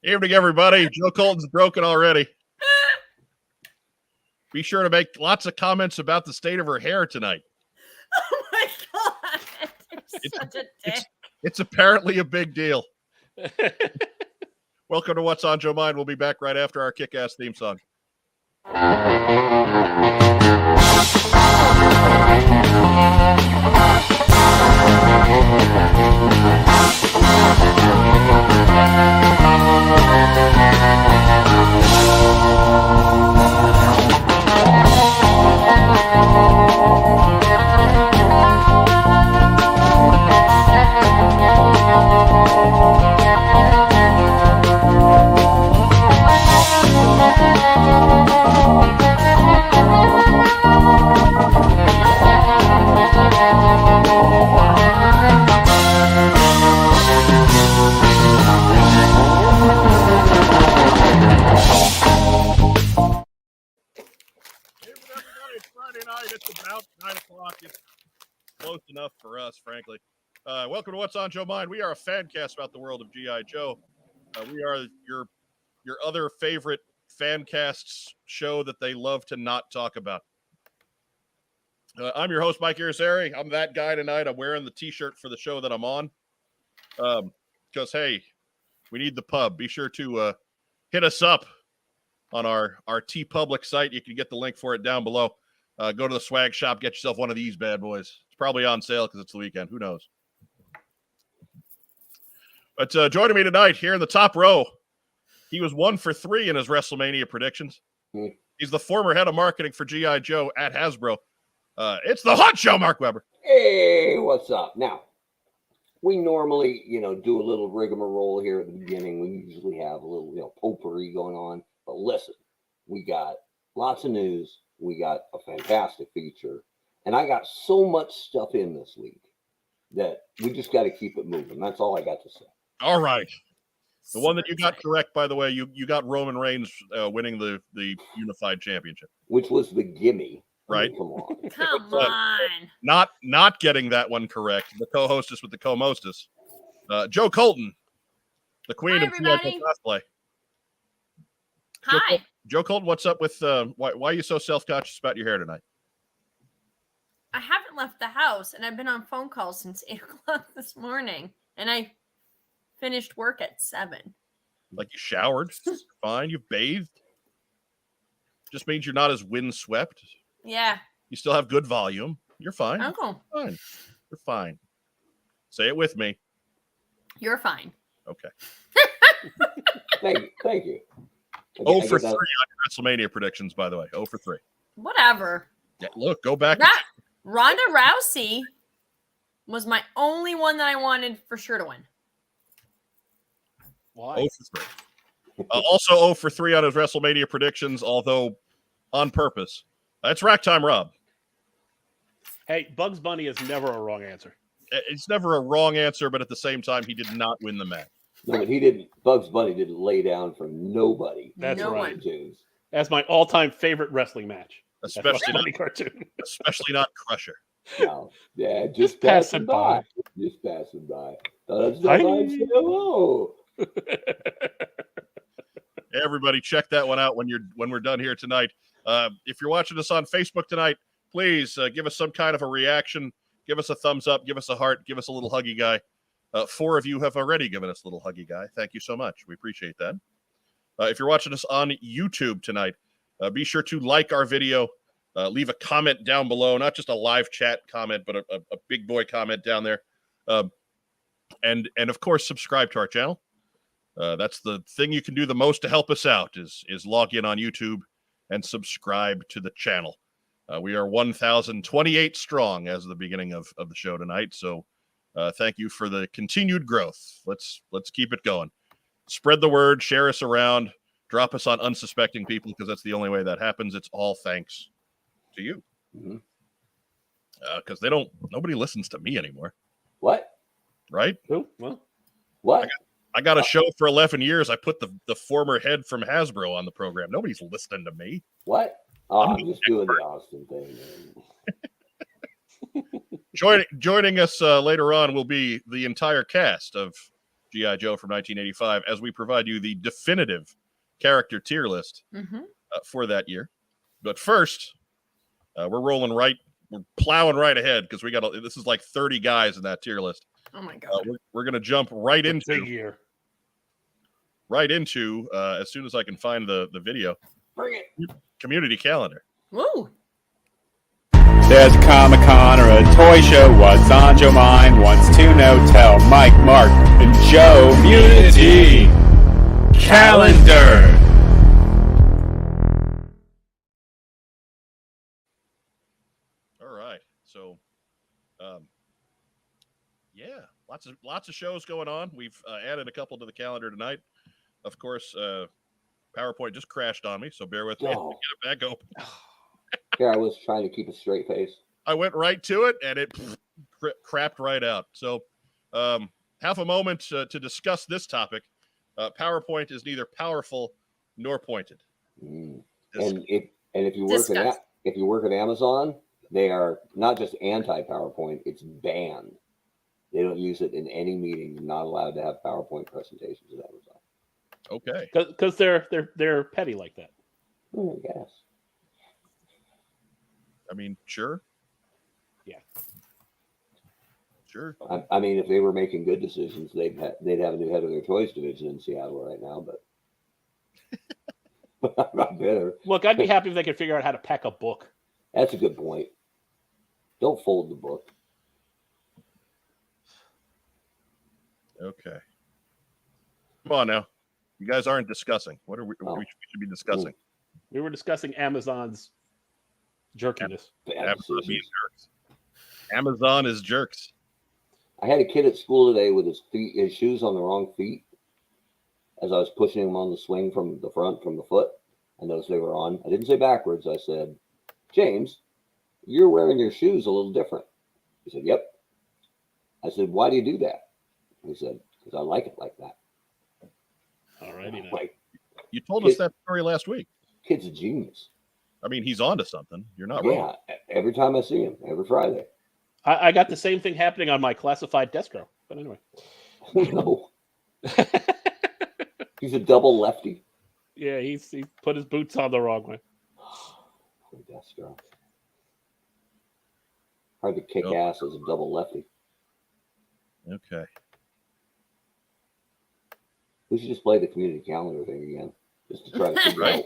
Evening, everybody. Joe Colton's broken already. Be sure to make lots of comments about the state of her hair tonight. Oh my God. You're such a dick. It's apparently a big deal. Welcome to What's on Joe Mind. We'll be back right after our kick-ass theme song. It's about 9 o'clock. It's close enough for us, frankly. Welcome to What's on Joe Mind. We are a fan cast about the world of G.I. Joe. We are your other favorite fan casts show that they love to not talk about. I'm your host, Mike Irizarry. I'm that guy tonight. I'm wearing the T-shirt for the show that I'm on. Because, hey, we need the pub. Be sure to hit us up on our TeePublic site. You can get the link for it down below. Go to the swag shop, get yourself one of these bad boys. It's probably on sale because it's the weekend. Who knows? But joining me tonight here in the top row, he was 1 for 3 in his WrestleMania predictions. He's the former head of marketing for G.I. Joe at Hasbro. It's the Hot Show, Mark Weber. Hey, what's up? Now, we normally, do a little rigmarole here at the beginning. We usually have a little, potpourri going on. But listen, we got lots of news. We got a fantastic feature. And I got so much stuff in this week that we just got to keep it moving. That's all I got to say. All right. The one that you got correct, by the way, you got Roman Reigns winning the Unified Championship. Which was the gimme. Right? Come on. Come on. Not getting that one correct. The co-hostess with the co-mostess. Joe Colton, the queen Hi, of G.I. cosplay. Hi. Joe Colton, what's up with why are you so self-conscious about your hair tonight? I haven't left the house, and I've been on phone calls since 8 o'clock this morning, and I finished work at 7. Like you showered, fine. You've bathed. Just means you're not as windswept. Yeah. You still have good volume. You're fine. Uncle. You're fine. You're fine. Say it with me. You're fine. Okay. Thank you. 0 for 3 on your WrestleMania predictions, by the way. 0 for 3. Whatever. Yeah, look, go back. Ronda Rousey was my only one that I wanted for sure to win. Why? 0 for 3. Also 0 for 3 on his WrestleMania predictions, although on purpose. That's Rack Time Rob. Hey, Bugs Bunny is never a wrong answer. It's never a wrong answer, but at the same time, he did not win the match. No, but he didn't. Bugs Bunny didn't lay down for nobody. That's right. Cartoons. That's my all-time favorite wrestling match. Especially not cartoon. Especially not Crusher. No, yeah, just passing by. Just passing by. Hello. Everybody, check that one out when we're done here tonight. If you're watching us on Facebook tonight, please give us some kind of a reaction. Give us a thumbs up. Give us a heart. Give us a little huggy guy. 4 of you have already given us a little huggy guy. Thank you so much. We appreciate that. If you're watching us on YouTube tonight, be sure to like our video. Leave a comment down below, not just a live chat comment, but a big boy comment down there. And of course, subscribe to our channel. That's the thing you can do the most to help us out is log in on YouTube and subscribe to the channel. We are 1,028 strong as of the beginning of the show tonight. So thank you for the continued growth. Let's keep it going. Spread the word, share us around, drop us on unsuspecting people because that's the only way that happens. It's all thanks to you. Because nobody listens to me anymore. What? Right? Who? Well, what? I got a show for 11 years. I put the former head from Hasbro on the program. Nobody's listening to me. What? Oh, I'm just doing the Austin thing, man. Joining us later on will be the entire cast of G.I. Joe from 1985 as we provide you the definitive character tier list for that year. But first, we're plowing right ahead because this is like 30 guys in that tier list. Oh my God. We're going to jump right into big year. As soon as I can find the video. Bring it. Community calendar. Woo. There's a Comic-Con or a toy show. What's on Joe mind? Wants to know. Tell Mike, Mark, and Joe. Community calendar. All right. So, lots of shows going on. We've added a couple to the calendar tonight. Of course, PowerPoint just crashed on me, so bear with me. Oh. Get it back open. Here I was trying to keep a straight face. I went right to it, and it crapped right out. So, half a moment to discuss this topic. PowerPoint is neither powerful nor pointed. And if you work at Amazon, they are not just anti-PowerPoint; it's banned. They don't use it in any meeting. You're not allowed to have PowerPoint presentations at Amazon. Okay. Because they're petty like that. I guess. I mean, sure. Yeah. Sure. I mean, if they were making good decisions, they'd have a new head of their toys division in Seattle right now. But I'm not bitter. Look, I'd be happy if they could figure out how to pack a book. That's a good point. Don't fold the book. Okay. Come on now. You guys aren't discussing. What are we should be discussing? We were discussing Amazon's jerkiness. Amazon is jerks. I had a kid at school today with his shoes on the wrong feet. As I was pushing him on the swing from the foot, I noticed they were on. I didn't say backwards. I said, James, you're wearing your shoes a little different. He said, yep. I said, why do you do that? He said, because I like it like that. All righty. Like, You told us that story last week. Kid's a genius. I mean, he's onto something. You're not wrong. Yeah, every time I see him, every Friday. I got the same thing happening on my classified Destro. But anyway. No. He's a double lefty. Yeah, he put his boots on the wrong way. Destro. Hard to kick ass as a double lefty. Okay. We should just play the community calendar thing again, just to try to figure out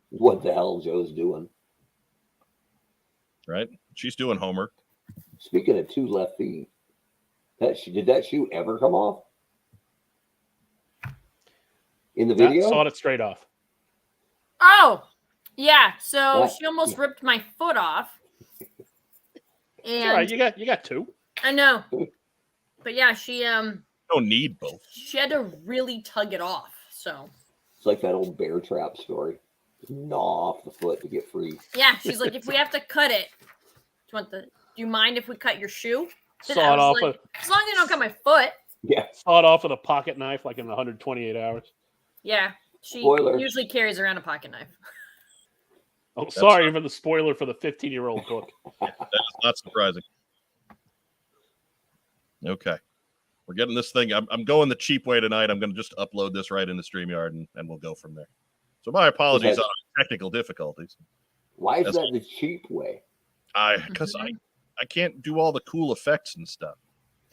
what the hell Joe's doing. Right? She's doing homework. Speaking of two left feet, did that shoe ever come off? In the video? Sawed it straight off. Oh, yeah. So What? she almost ripped my foot off. It's all right. And You got two. I know. But yeah, she Don't need both. she had to really tug it off. So It's like that old bear trap story. Just gnaw off the foot to get free. yeah, she's like, if we have to cut it, do you mind if we cut your shoe? And Saw I it was off. like, as long as you don't cut my foot. Yeah. Saw it off with a pocket knife, like in 128 hours. Yeah, she Spoiler. usually carries around a pocket knife. Oh, sorry for the spoiler for the 15-year-old book. That is not surprising. Okay. We're getting this thing. I'm going the cheap way tonight. I'm going to just upload this right into StreamYard and we'll go from there. So my apologies on technical difficulties. Why is that the cheap way? Because I can't do all the cool effects and stuff.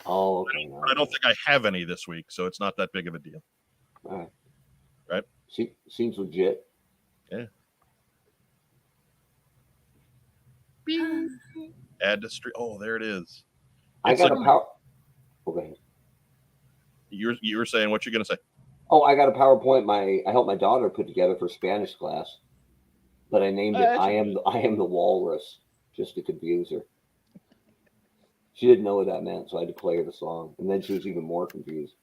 Oh, okay. I don't think I have any this week, so it's not that big of a deal. All right. Right? Seems legit. Yeah. Add to stream. Oh, there it is. I got a power. Okay. You were saying what you're gonna say? Oh, I got a PowerPoint. I helped my daughter put together for Spanish class, but I named it "I am the Walrus" just to confuse her. She didn't know what that meant, so I had to play her the song, and then she was even more confused.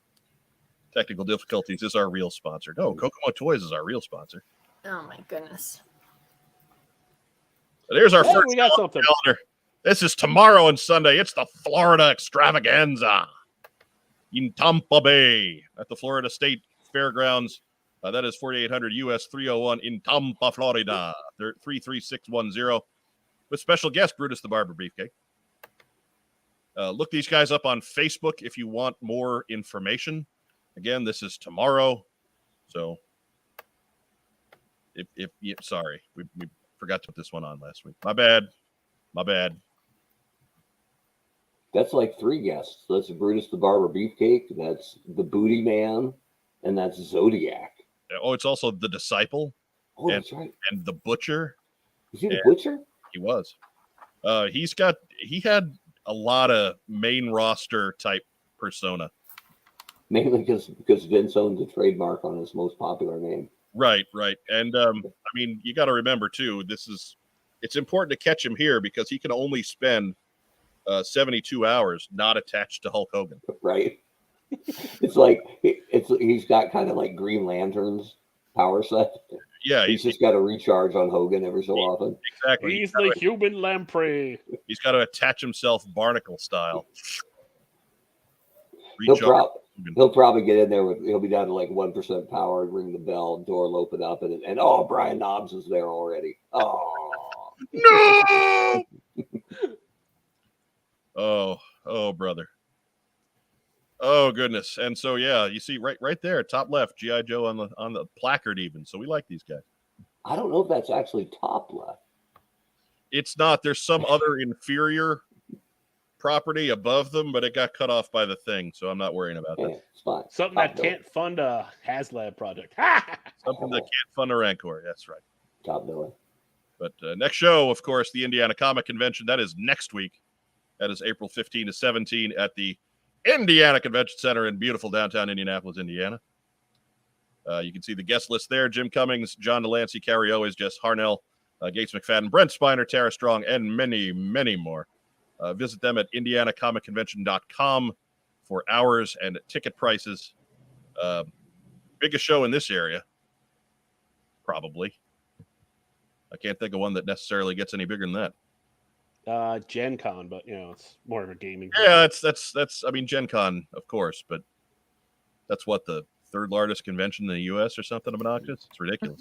Technical difficulties is our real sponsor. No, Kokomo Toys is our real sponsor. Oh my goodness. But here's our Hey, first we got something. calendar. This is tomorrow and Sunday. It's the Florida Extravaganza in Tampa Bay at the Florida State Fairgrounds. That is 4800 US 301 in Tampa, Florida. 33610 with special guest Brutus the Barber Beefcake. Look these guys up on Facebook if you want more information. Again, this is tomorrow. So sorry, we forgot to put this one on last week. My bad. That's like 3 guests. That's Brutus the Barber Beefcake. That's the Booty Man, and that's Zodiac. Oh, it's also the Disciple. Oh, that's right. And the Butcher. Is he the Butcher? He was. He had a lot of main roster type persona. Mainly because Vince owns a trademark on his most popular name. Right. And I mean, you got to remember too, it's important to catch him here because he can only spend 72 hours not attached to Hulk Hogan. Right. It's like he's got kind of like Green Lantern's power set. Yeah, he's just got to recharge on Hogan every so often. Exactly. He's the human lamprey. He's got to attach himself Barnacle style. He'll probably get in there he'll be down to like 1% power, ring the bell, door will open up, and oh, Brian Knobbs is there already. Oh no. Oh, brother. Oh goodness. And so yeah, you see right there, top left, G.I. Joe on the placard even. So we like these guys. I don't know if that's actually top left. It's not. There's some other inferior property above them, but it got cut off by the thing, so I'm not worrying about that. It's fine. Something that can't fund a HasLab project. Something that can't fund a Rancor. That's right. Top billing. But next show, of course, the Indiana Comic Convention. That is next week. That is April 15 to 17 at the Indiana Convention Center in beautiful downtown Indianapolis, Indiana. You can see the guest list there. Jim Cummings, John Delancey, Carrie Owens, Jess Harnell, Gates McFadden, Brent Spiner, Tara Strong, and many, many more. Visit them at indianacomicconvention.com for hours and ticket prices. Biggest show in this area, probably. I can't think of one that necessarily gets any bigger than that. Gen Con, but it's more of a gaming. Yeah, that's I mean Gen Con, of course, but that's what, the third largest convention in the US or something obnoxious. It's ridiculous.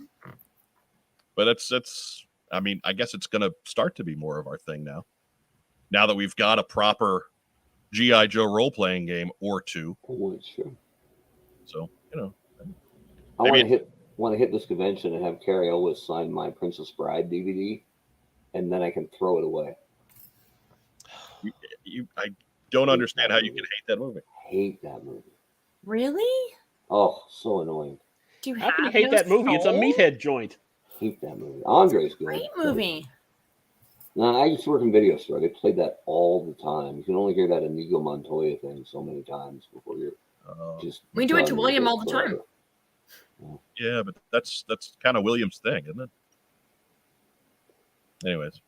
But it's I mean, I guess it's gonna start to be more of our thing now. Now that we've got a proper G.I. Joe role-playing game or two. Oh, sure. So, I want to hit this convention and have Carrie Owens sign my Princess Bride DVD, and then I can throw it away. I don't understand how you can hate that movie. Hate that movie. Really? Oh, so annoying. Do you How can you hate that movie? It's a meathead joint. Hate that movie. Andre's good. Great movie. No, I used to work in video store. They played that all the time. You can only hear that Inigo Montoya thing so many times before you're just. We do it to William all the time. Yeah, but that's kind of William's thing, isn't it? Anyways,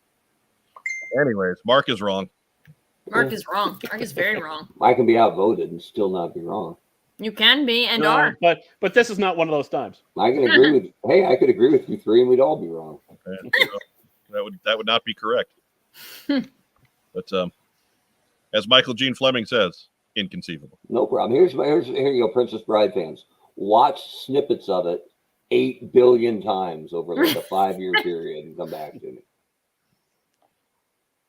Mark is wrong. Mark is wrong. Mark is very wrong. I can be outvoted and still not be wrong. You can be and are. But this is not one of those times. I can agree with. Hey, I could agree with you three, and we'd all be wrong. That would not be correct. But as Michael Gene Fleming says, inconceivable. No problem. Here you go, Princess Bride fans. Watch snippets of it 8 billion times over like a 5-year period and come back to me.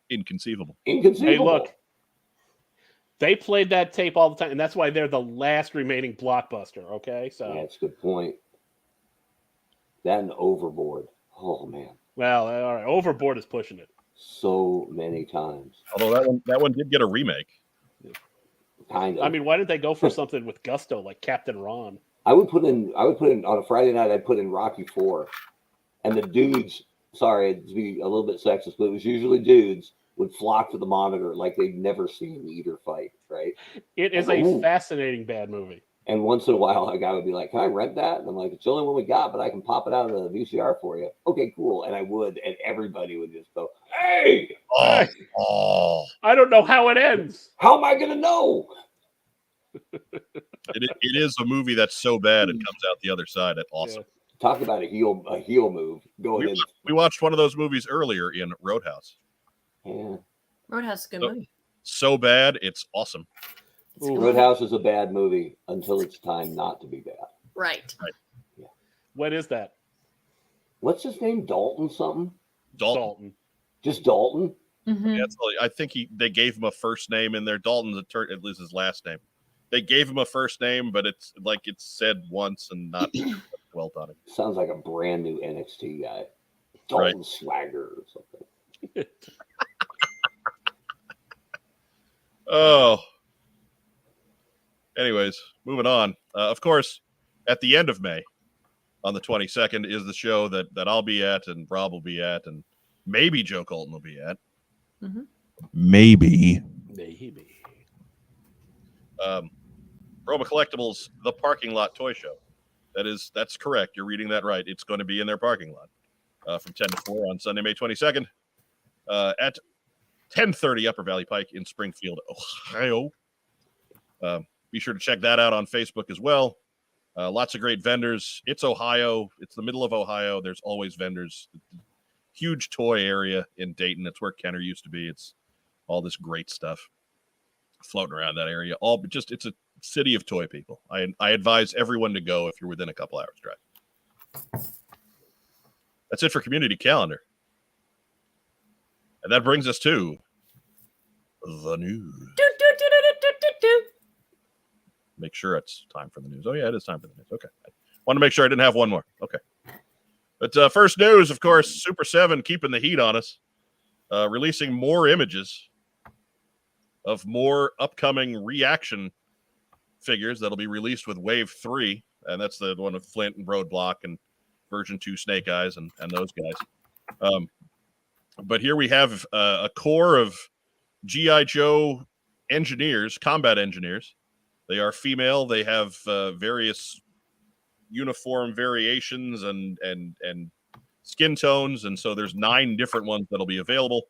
Inconceivable. Inconceivable. Hey, look. They played that tape all the time, and that's why they're the last remaining blockbuster, okay? So yeah, that's a good point. That and Overboard. Oh, man. Well, all right. Overboard is pushing it. So many times. Although that one did get a remake. Kind of. I mean, why didn't they go for something with gusto like Captain Ron? I would put in on a Friday night, I'd put in Rocky 4. And the dudes, sorry to be a little bit sexist, but it was usually dudes, would flock to the monitor like they'd never seen either fight, right? It is a fascinating bad movie. And once in a while, a guy would be like, "Can I rent that?" And I'm like, "It's the only one we got, but I can pop it out of the VCR for you." Okay, cool. And I would, and everybody would just go, "Hey, Oh. I don't know how it ends. How am I going to know?" It is a movie that's so bad it comes out the other side. It's awesome. Yeah. Talk about a heel move going in. We watched one of those movies earlier in Roadhouse. Yeah. Roadhouse is a good movie. So bad, it's awesome. Roadhouse is a bad movie until it's time not to be bad. Right. Yeah. What is that? What's his name? Dalton something? Dalton. Just Dalton? Mm-hmm. Yeah, I think they gave him a first name in there. Dalton, it was his last name. they gave him a first name, but it's like it's said once and not dwelt on it. Sounds like a brand new NXT guy. Dalton Swagger or something. Oh. Anyways, moving on. Of course, at the end of May, on the 22nd, is the show that I'll be at and Rob will be at and maybe Joe Colton will be at. Mm-hmm. Maybe. Roma Collectibles, the parking lot toy show. That's correct. You're reading that right. It's going to be in their parking lot from 10 to 4 on Sunday, May 22nd at 10:30 Upper Valley Pike in Springfield, Ohio. Be sure to check that out on Facebook as well. Lots of great vendors. It's Ohio. It's the middle of Ohio. There's always vendors. Huge toy area in Dayton. It's where Kenner used to be. It's all this great stuff floating around that area. It's a city of toy people. I advise everyone to go if you're within a couple hours drive. That's it for community calendar. And that brings us to the news. Make sure it's time for the news. Oh, yeah, it is time for the news. Okay. I want to make sure I didn't have one more. Okay. But first news, of course, Super 7 keeping the heat on us, releasing more images of more upcoming reaction figures that'll be released with Wave 3. And that's the one with Flint and Roadblock and version 2 Snake Eyes and those guys. But here we have a core of G.I. Joe engineers, combat engineers. They are female. They have various uniform variations and skin tones. And so there's 9 different ones that'll be available.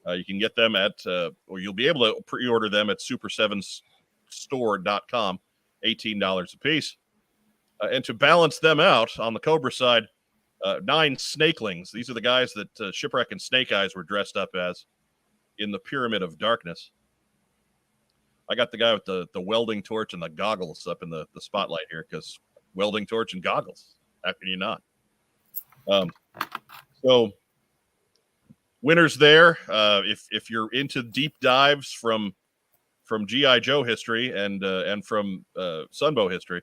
You can get them at, or you'll be able to pre-order them at super7store.com, $18 a piece. And to balance them out on the Cobra side, 9 snakelings. These are the guys that Shipwreck and Snake Eyes were dressed up as in the Pyramid of Darkness. I got the guy with the welding torch and the goggles up in the spotlight here because welding torch and goggles. How can you not? So winners there. If you're into deep dives from G.I. Joe history and from Sunbow history,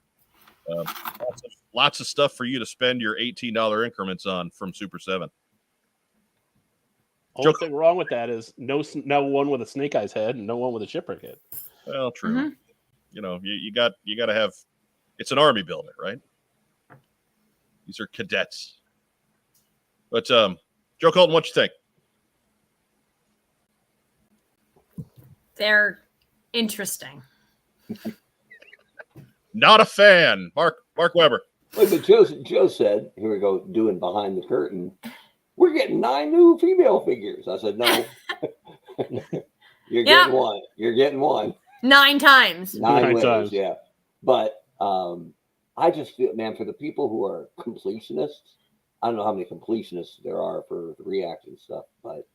lots of stuff for you to spend your $18 increments on from Super 7. Only thing wrong with that is no one with a Snake Eyes head and no one with a Shipwreck head. Well, true. Mm-hmm. You know, you got to have. It's an army builder, right? These are cadets. But Joe Colton, what you think? They're interesting. Not a fan. Mark Weber. Wait, but Joe said, here we go, doing behind the curtain. We're getting 9 new female figures. I said, no. You're getting one. You're getting one. 9 times. 9 winners, yeah. But I just feel, man, for the people who are completionists, I don't know how many completionists there are for the reaction stuff, but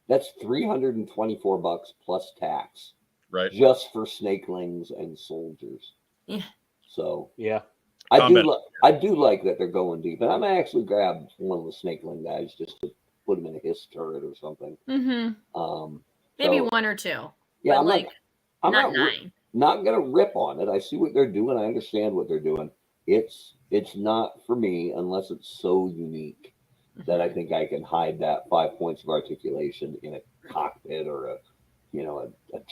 that's $324 plus tax. Right. Just for snakelings and soldiers. Yeah. So yeah. I do like that they're going deep. And I may actually grab one of the snakeling guys just to put him in his turret or something. Mm-hmm. Maybe so, 1 or 2. Yeah, but I'm not 9. Not gonna rip on it. I see what they're doing. I understand what they're doing. It's not for me unless it's so unique that I think I can hide that 5 points of articulation in a cockpit or a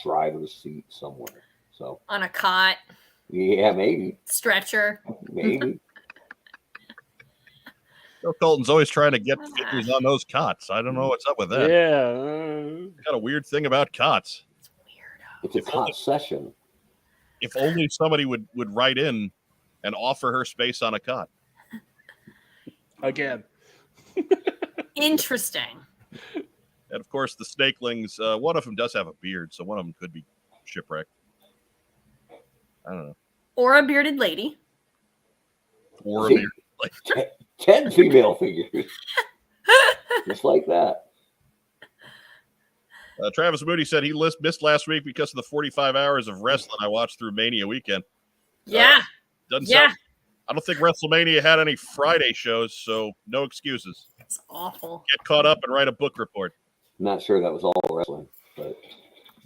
driver's seat somewhere. So on a cot. Yeah, maybe. Stretcher. Maybe. Joe Colton's always trying to get figures on those cots. I don't know what's up with that. Yeah. Got a weird thing about cots. It's a cot session. If only somebody would write in and offer her space on a cot. Again. Interesting. And of course, the snakelings, one of them does have a beard, so one of them could be Shipwreck. I don't know. Or a bearded lady. Or a bearded lady. 10 female figures. Just like that. Travis Moody said he missed last week because of the 45 hours of wrestling I watched through Mania weekend. Yeah. I don't think WrestleMania had any Friday shows, so no excuses. It's awful. Get caught up and write a book report. I'm not sure that was all wrestling, but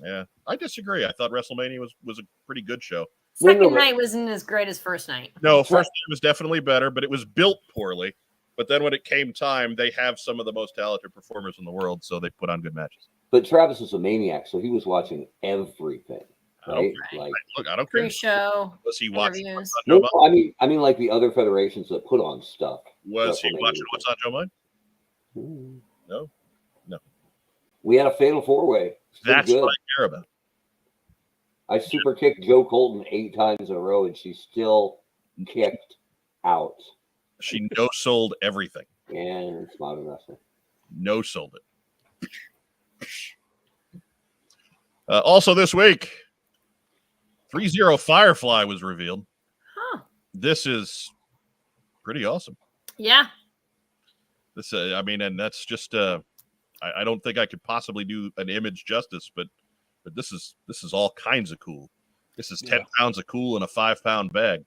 yeah, I disagree. I thought WrestleMania was a pretty good show. Second night wasn't as great as first night. No, first night was definitely better, but it was built poorly. But then when it came time, they have some of the most talented performers in the world, so they put on good matches. But Travis was a maniac, so he was watching everything. Right? Like, look, I don't care. Pre-show. Was he watching? No, I mean, like the other federations that put on stuff. Was he watching What's on Joe Mind? No. We had a fatal 4-way. That's what I care about. I super kicked Joe Colton 8 times in a row, and she still kicked out. She no-sold everything. And it's modern wrestling. No-sold it. Also this week, 3-0 Firefly was revealed. Huh. This is pretty awesome. Yeah. This, I mean, and that's just, I don't think I could possibly do an image justice, but this is all kinds of cool. This is 10 pounds of cool in a 5-pound bag.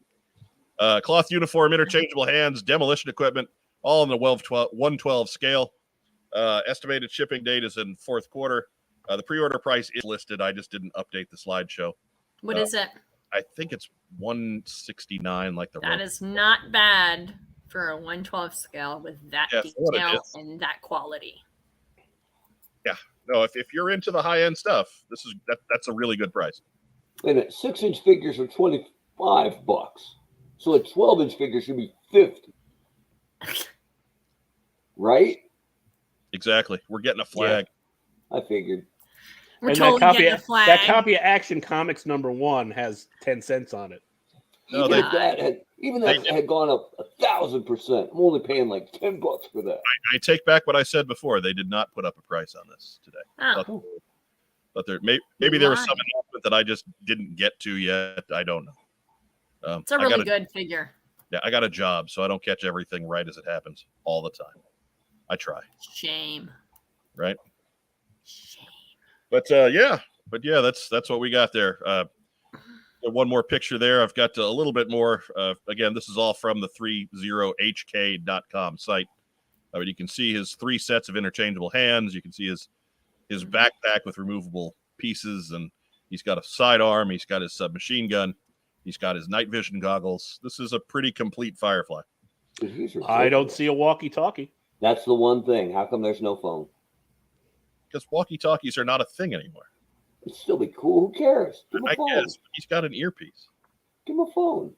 Cloth uniform, interchangeable hands, demolition equipment, all in the 112 scale. Estimated shipping date is in fourth quarter. The pre-order price is listed. I just didn't update the slideshow. What is it? I think it's $169. Like that is not bad for a 112 scale with that detail and that quality. Yeah, no. If you're into the high end stuff, that's a really good price. Wait a minute, 6-inch figures are $25, so a 12-inch figure should be $50, right? Exactly. We're getting a flag. Yeah, I figured. We're totally getting a flag. That copy of Action Comics #1 has 10 cents on it. No, that had gone up 1,000%. I'm only paying like $10 for that. I take back what I said before. They did not put up a price on this today. Oh. But there maybe there was some announcement that I just didn't get to yet. I don't know. It's a really good figure. Yeah, I got a job, so I don't catch everything right as it happens all the time. I try. Shame. Right? Shame. But yeah, that's what we got there. One more picture there. I've got a little bit more. Again, this is all from the 30hk.com site. You can see his 3 sets of interchangeable hands. You can see his backpack with removable pieces, and he's got a sidearm. He's got his submachine gun. He's got his night vision goggles. This is a pretty complete Firefly. I don't see a walkie-talkie. That's the one thing. How come there's no phone? Because walkie-talkies are not a thing anymore. It'd still be cool. Who cares? Give him a phone. Guess, but he's got an earpiece. Give him a phone.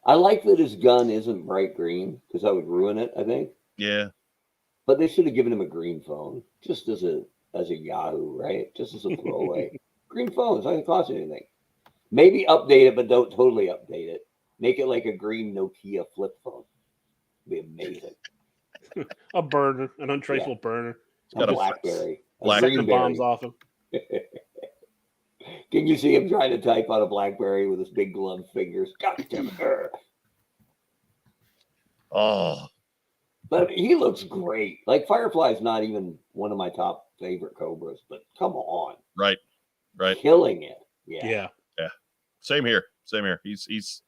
I like that his gun isn't bright green because that would ruin it, I think. Yeah. But they should have given him a green phone just as a Yahoo, right? Just as a throwaway. Green phones, not going to cost anything. Maybe update it, but don't totally update it. Make it like a green Nokia flip phone. It'd be amazing. A burner, an untraceable burner. It's got a BlackBerry. Suck the bombs off him. Can you see him trying to type on a BlackBerry with his big gloved fingers? God damn it. Oh. But he looks great. Like Firefly is not even one of my top favorite Cobras, but come on. Right. Killing it. Yeah. Same here. He's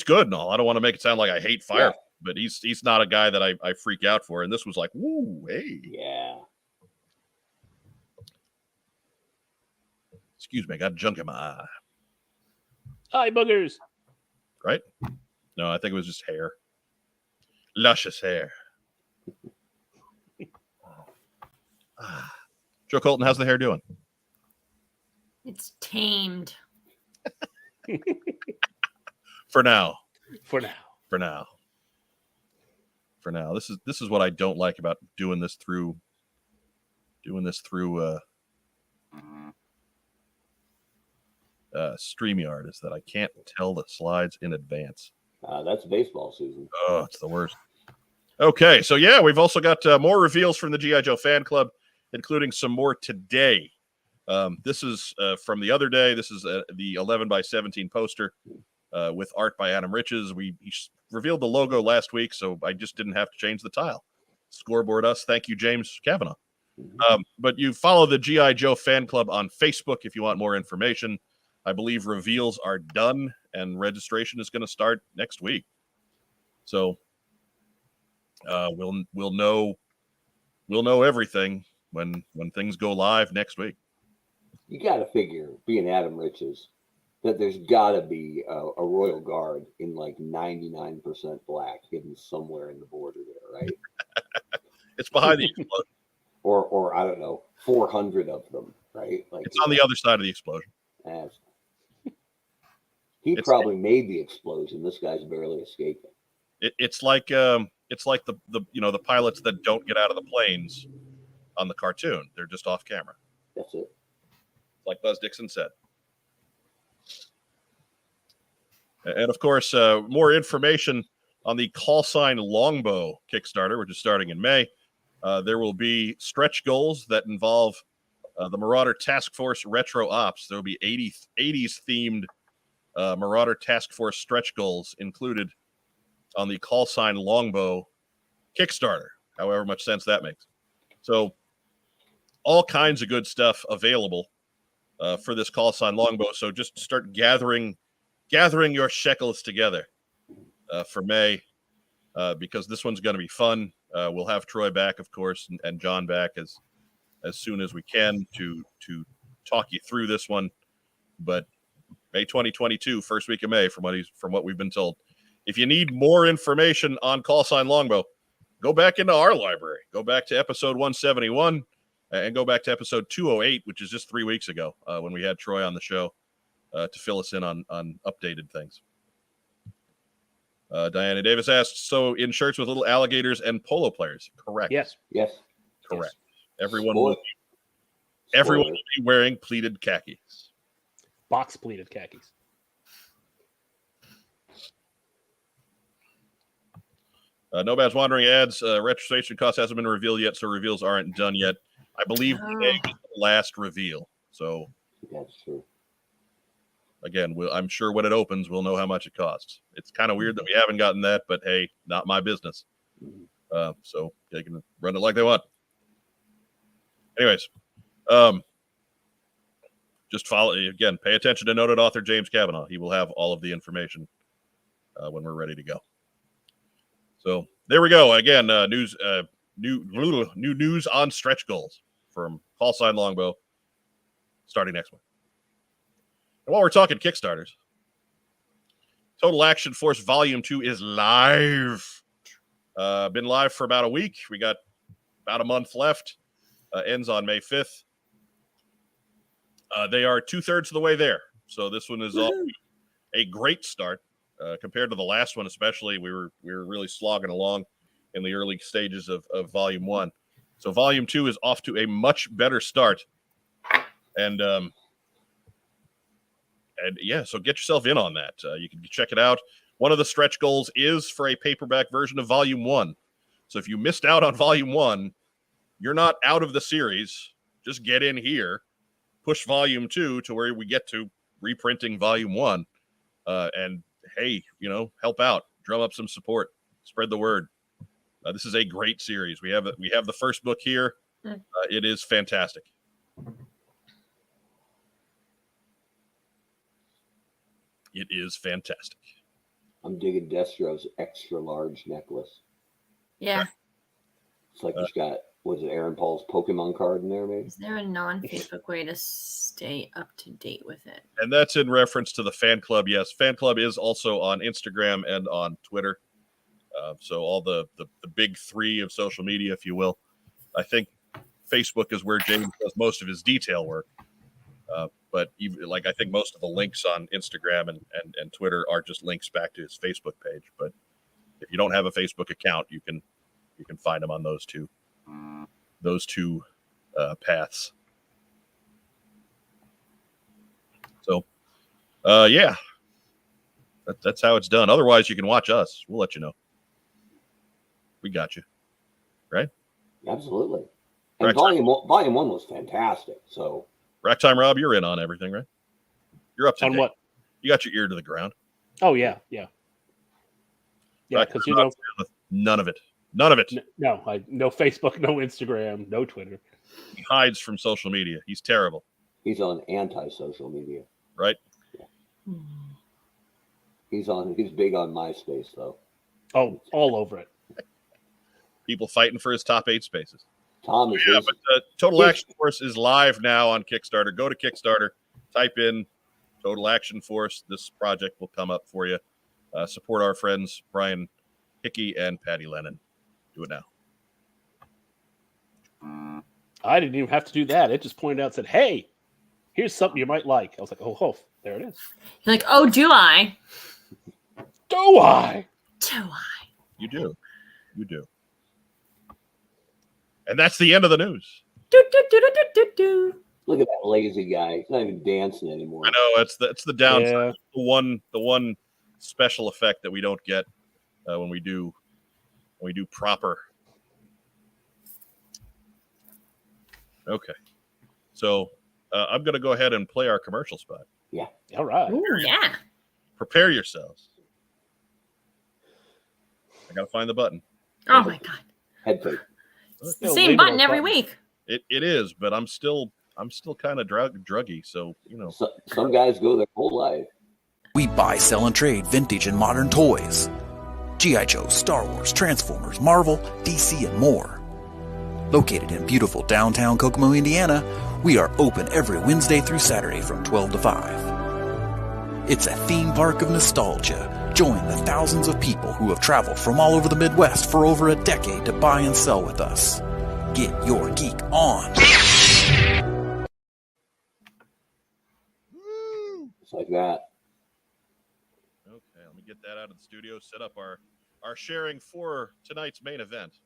good and all. I don't want to make it sound like I hate Firefly, but he's not a guy that I freak out for. And this was like, woo, hey. Yeah. Excuse me, I got junk in my eye. Eye boogers. Right? No, I think it was just hair. Luscious hair. Joe Colton, how's the hair doing? It's tamed. For now. This is what I don't like about doing this through StreamYard is that I can't tell the slides in advance. That's baseball season. Oh, it's the worst. Okay, so yeah, we've also got more reveals from the G.I. Joe fan club, including some more today. This is from the other day. This is the 11x17 poster with art by Adam Riches. He revealed the logo last week, so I just didn't have to change the tile. Scoreboard us. Thank you, James Kavanaugh. But you follow the G.I. Joe fan club on Facebook if you want more information. I believe reveals are done and registration is going to start next week. So we'll know everything when things go live next week. You got to figure, being Adam Riches, that there's got to be a Royal Guard in like 99% black hidden somewhere in the border there, right? It's behind the explosion. Or I don't know, 400 of them, right? Like It's on the other side of the explosion. He It's- probably made the explosion. This guy's barely escaping. It's like the pilots that don't get out of the planes on the cartoon. They're just off camera, That's it. like Buzz Dixon said. And of course, more information on the call sign Longbow Kickstarter, which is starting in May. There will be stretch goals that involve the Marauder Task Force Retro Ops. There will be 80s themed Marauder Task Force stretch goals included on the call sign Longbow Kickstarter, however much sense that makes. So all kinds of good stuff available for this call sign Longbow. So just start gathering your shekels together for May, because this one's going to be fun. We'll have Troy back, of course, and John back as soon as we can to talk you through this one. But May 2022, first week of May, from what we've been told. If you need more information on call sign Longbow, go back into our library. Go back to episode 171 and go back to episode 208, which is just 3 weeks ago when we had Troy on the show to fill us in on updated things. Diana Davis asked, so in shirts with little alligators and polo players? Correct. Yes. Correct. Everyone will be wearing pleated khakis. Box pleated khakis. No Bad's Wandering adds, registration cost hasn't been revealed yet, so reveals aren't done yet. I believe today is the last reveal. So that's true. Again, I'm sure when it opens, we'll know how much it costs. It's kind of weird that we haven't gotten that, but hey, not my business. So they can run it like they want. Anyways, just follow, again, pay attention to noted author James Kavanaugh. He will have all of the information when we're ready to go. So there we go. Again, new news on stretch goals from call sign Longbow starting next month. And while we're talking Kickstarters, Total Action Force Volume 2 is live. Been live for about a week. We got about a month left. Ends on May 5th. They are 2/3 of the way there. So this one is a great start compared to the last one, especially. We were really slogging along in the early stages of Volume 1. So Volume 2 is off to a much better start. And yeah, so get yourself in on that. You can check it out. One of the stretch goals is for a paperback version of Volume 1. So if you missed out on Volume 1, you're not out of the series. Just get in here, push Volume 2 to where we get to reprinting Volume 1. And hey, help out, drum up some support, spread the word. This is a great series. We have the first book here. It is fantastic. It is fantastic. I'm digging Destro's extra large necklace. Yeah. It's like he's got, was it Aaron Paul's Pokemon card in there, maybe? Is there a non-Facebook way to stay up to date with it? And that's in reference to the fan club. Yes, fan club is also on Instagram and on Twitter. So all the big three of social media, if you will. I think Facebook is where James does most of his detail work. But even, I think most of the links on Instagram and Twitter are just links back to his Facebook page. But if you don't have a Facebook account, you can find him on those two paths. So, yeah, that's how it's done. Otherwise, you can watch us. We'll let you know. We got you, right? Absolutely. And volume one was fantastic. So. Rack Time Rob, you're in on everything, right? You're up to on date. What? You got your ear to the ground. Oh yeah. Because none of it. No, no Facebook, no Instagram, no Twitter. He hides from social media. He's terrible. He's on anti-social media, right? Yeah. He's big on MySpace though. Oh, all over it. People fighting for his top 8 spaces. Tom is but Total Action Force is live now on Kickstarter. Go to Kickstarter, type in Total Action Force. This project will come up for you. Support our friends Brian Hickey and Patty Lennon. Do it now. I didn't even have to do that. It just pointed out and said, hey, here's something you might like. I was like, oh, there it is. You're like, oh, do I? Do I? Do I? You do. You do. And that's the end of the news. Do, do, do, do, do, do, do. Look at that lazy guy. He's not even dancing anymore. I know that's the downside. Yeah. The one special effect that we don't get when we do proper. Okay, so I'm going to go ahead and play our commercial spot. Yeah. All right. Ooh, yeah. Prepare yourselves. I got to find the button. Oh my God. Head fake. It's the same button every week. It is, but I'm still kind of druggy, so Some guys go their whole life. We buy, sell, and trade vintage and modern toys. G.I. Joe, Star Wars, Transformers, Marvel, DC, and more. Located in beautiful downtown Kokomo, Indiana, we are open every Wednesday through Saturday from 12 to 5. It's a theme park of nostalgia. Join the thousands of people who have traveled from all over the Midwest for over a decade to buy and sell with us. Get your geek on. It's like that. Okay, let me get that out of the studio. Set up our sharing for tonight's main event.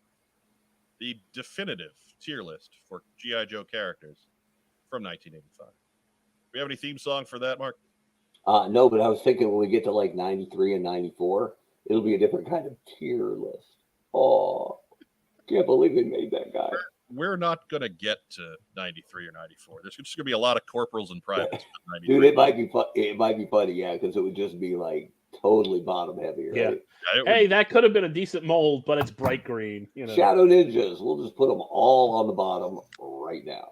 The definitive tier list for G.I. Joe characters from 1985. Do we have any theme song for that, Mark? No, but I was thinking when we get to like 93 and 94, it'll be a different kind of tier list. Oh, can't believe they made that guy. We're not going to get to 93 or 94. There's just going to be a lot of corporals and privates. Dude, it might be funny, yeah, because it would just be like totally bottom heavy, right? Yeah. Hey, that could have been a decent mold, but it's bright green. Shadow Ninjas. We'll just put them all on the bottom right now.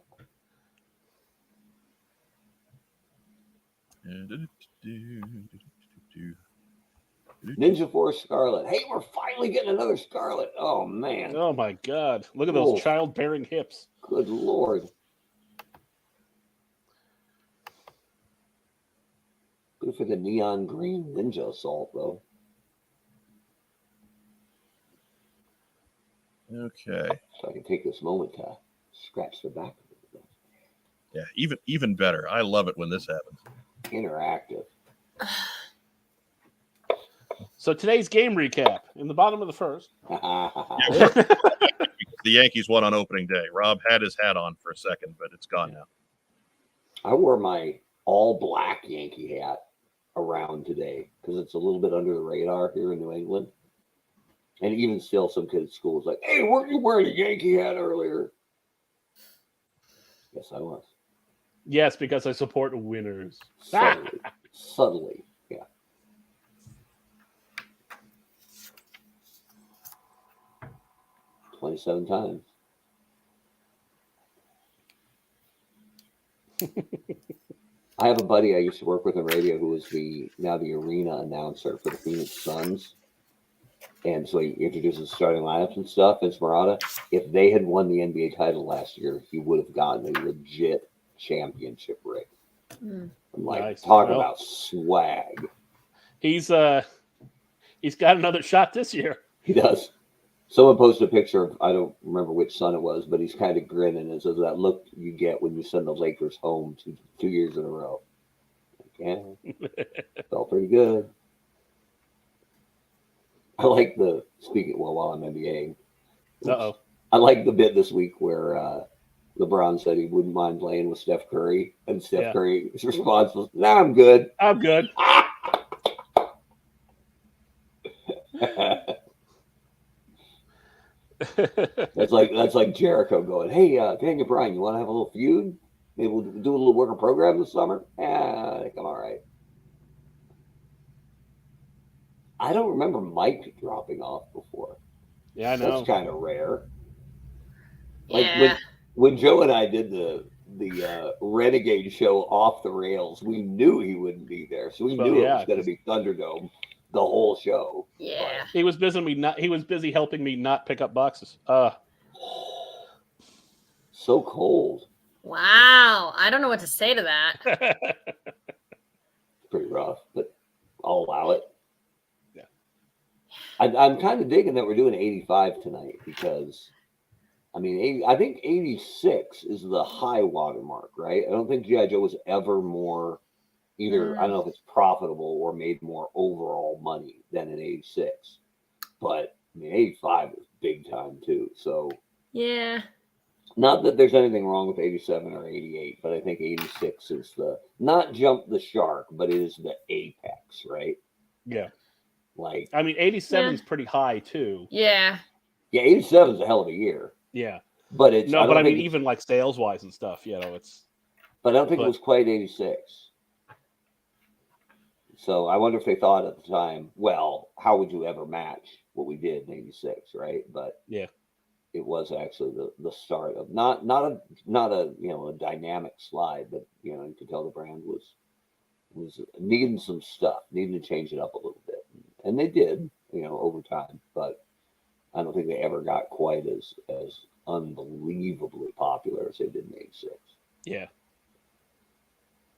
Ninja Force Scarlet. Hey, we're finally getting another Scarlet. Oh, man. Oh, my God. Look at those childbearing hips. Good Lord. Good for the neon green Ninja Assault, though. Okay. So I can take this moment to scratch the back of it. Yeah, even better. I love it when this happens. Interactive. So today's game recap in the bottom of the first. The Yankees won on opening day. Rob had his hat on for a second, but it's gone now. I wore my all black Yankee hat around today because it's a little bit under the radar here in New England. And even still, some kids at school is like, hey, weren't you wearing a Yankee hat earlier? Yes, I was. Yes, because I support winners. Subtly, yeah. "27 times. I have a buddy I used to work with on radio who is now the arena announcer for the Phoenix Suns. And so he introduces starting lineups and stuff. Vince Marotta, if they had won the NBA title last year, he would have gotten a legit championship ring. I'm like, Nice. talk about swag. He's got another shot this year. He does. Someone posted a picture of, I don't remember which son it was, but he's kind of grinning. And says that look you get when you send the Lakers home 2 years in a row. Yeah, felt pretty good. I like while I'm NBAing. Uh-oh. I like the bit this week where LeBron said he wouldn't mind playing with Steph Curry. And Steph Curry's response was, "No, I'm good. I'm good." That's like Jericho going, "Hey, Daniel Bryan, you want to have a little feud? Maybe we'll do a little worker program this summer." I think I'm all right. I don't remember Mike dropping off before. Yeah, I know. That's kind of rare. Yeah. Like when Joe and I did the Renegade show off the rails, we knew he wouldn't be there, so we knew it was going to be Thunderdome the whole show. Yeah. He was busy helping me not pick up boxes. So cold. Wow. I don't know what to say to that. pretty rough, but I'll allow it. Yeah. I'm kind of digging that we're doing 85 tonight because, I mean, I think 86 is the high water mark, right? I don't think G.I. Joe was ever more either, I don't know if it's profitable or made more overall money than in 86. But, I mean, 85 was big time, too. So, Yeah. not that there's anything wrong with 87 or 88, but I think 86 is the, not jump the shark, but it is the apex, right? Yeah. Like, I mean, 87 is pretty high too. Yeah. yeah, 87 is a hell of a year. Yeah. But it's, No, but I mean, think even like sales wise and stuff, you know, it's. but I don't think it but- was quite 86. So I wonder if they thought at the time, well, how would you ever match what we did in 86, right? But Yeah. it was actually the start of not a you know, a dynamic slide, but you know, you could tell the brand was needing some stuff, needing to change it up a little bit. And they did, you know, over time, but I don't think they ever got quite as unbelievably popular as they did in 86. Yeah.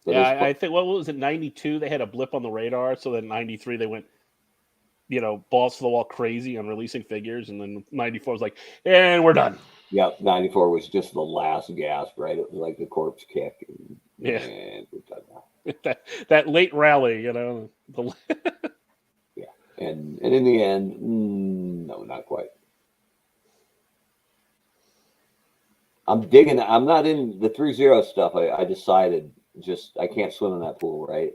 But Yeah, it's- I think, what was it, 92? They had a blip on the radar. So then 93, they went, you know, balls to the wall crazy on releasing figures. And then 94 was like, and we're done. Yep, 94 was just the last gasp, right? It was like the corpse kick. And, Yeah. and we're done now. that late rally, you know. Yeah. And in the end, no, not quite. I'm digging. I'm not in the 3-0 stuff. I decided just I can't swim in that pool, right?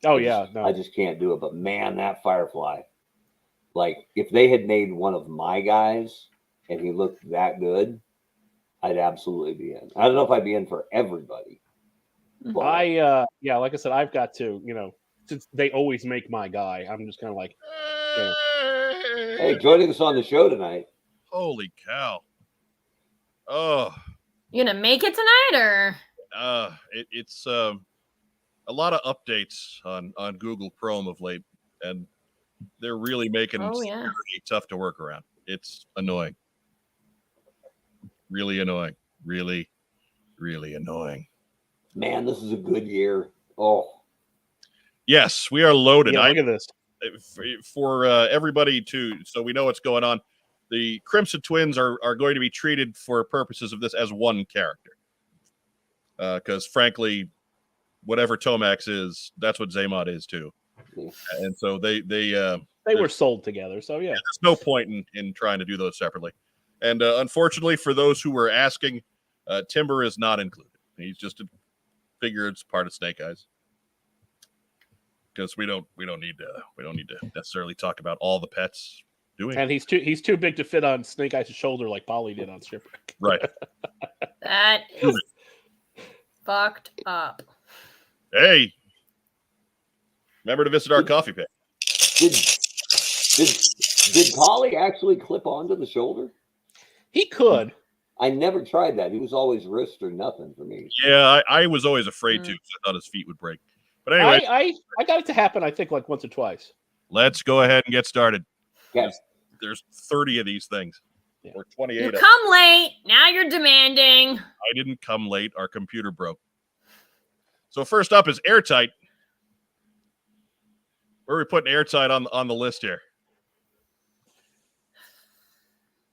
Oh, I yeah. just, No. I just can't do it. But man, that Firefly, like if they had made one of my guys and he looked that good, I'd absolutely be in. I don't know if I'd be in for everybody. But Yeah, like I said, I've got to, you know, since they always make my guy, I'm just kind of like, hey, joining us on the show tonight. Holy cow. Oh, You gonna make it tonight or? it's a lot of updates on Google Chrome of late, and they're really making security tough to work around. It's annoying. Really annoying. Really, really annoying. Man, this is a good year. Oh, yes, we are loaded. yeah, look at this. For everybody so we know what's going on. The Crimson Twins are going to be treated for purposes of this as one character. Because frankly, whatever Tomax is, that's what Zaymod is too. And so they were sold together. So yeah, there's no point in trying to do those separately. And unfortunately, for those who were asking, Timber is not included. He's just a figure. It's part of Snake Eyes. Because we don't need to necessarily talk about all the pets. And he's too big to fit on Snake Eyes' shoulder like Polly did on Shipwreck. Right. That is fucked up. Hey, remember to visit our coffee pit. Did Polly actually clip onto the shoulder? He could. I never tried that. He was always wrist or nothing for me. Yeah, I was always afraid to because I thought his feet would break. But anyway, I got it to happen, I think, like once or twice. Let's go ahead and get started. Yes. There's 30 of these things. Yeah. Or 28. You come late. Now you're demanding. I didn't come late. Our computer broke. So first up is Airtight. Where are we putting Airtight on the list here?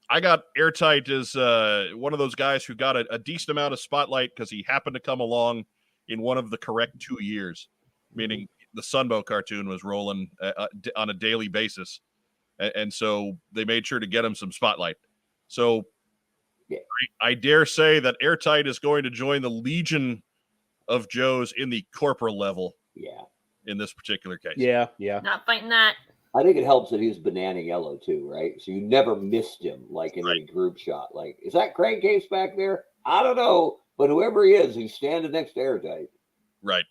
I got Airtight as one of those guys who got a decent amount of spotlight because he happened to come along in one of the correct 2 years, meaning the Sunbow cartoon was rolling on a daily basis. And so they made sure to get him some spotlight. So yeah. I dare say that Airtight is going to join the Legion of Joes in the corporal level. Yeah. In this particular case. Yeah. Not fighting that. I think it helps that he was banana yellow too, right? So you never missed him like in a group shot. Like, is that Crankcase back there? I don't know. But whoever he is, he's standing next to Airtight. Right.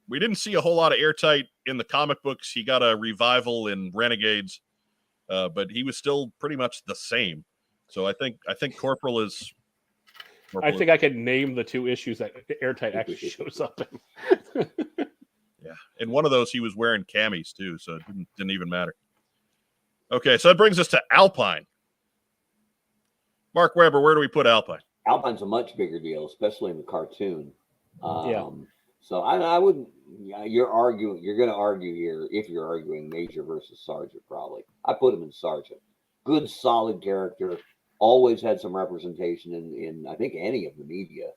We didn't see a whole lot of Airtight in the comic books. He got a revival in Renegades, but he was still pretty much the same. So I think Corporal is. I think I can name the 2 issues that Airtight actually shows up in. Yeah, in one of those he was wearing camis too, so it didn't even matter. Okay, so that brings us to Alpine. Mark Webber, where do we put Alpine? Alpine's a much bigger deal, especially in the cartoon. Yeah. So I wouldn't. Yeah, you're arguing. You're going to argue here if you're arguing Major versus Sergeant. Probably, I put him in Sergeant. Good, solid character. Always had some representation in I think any of the media,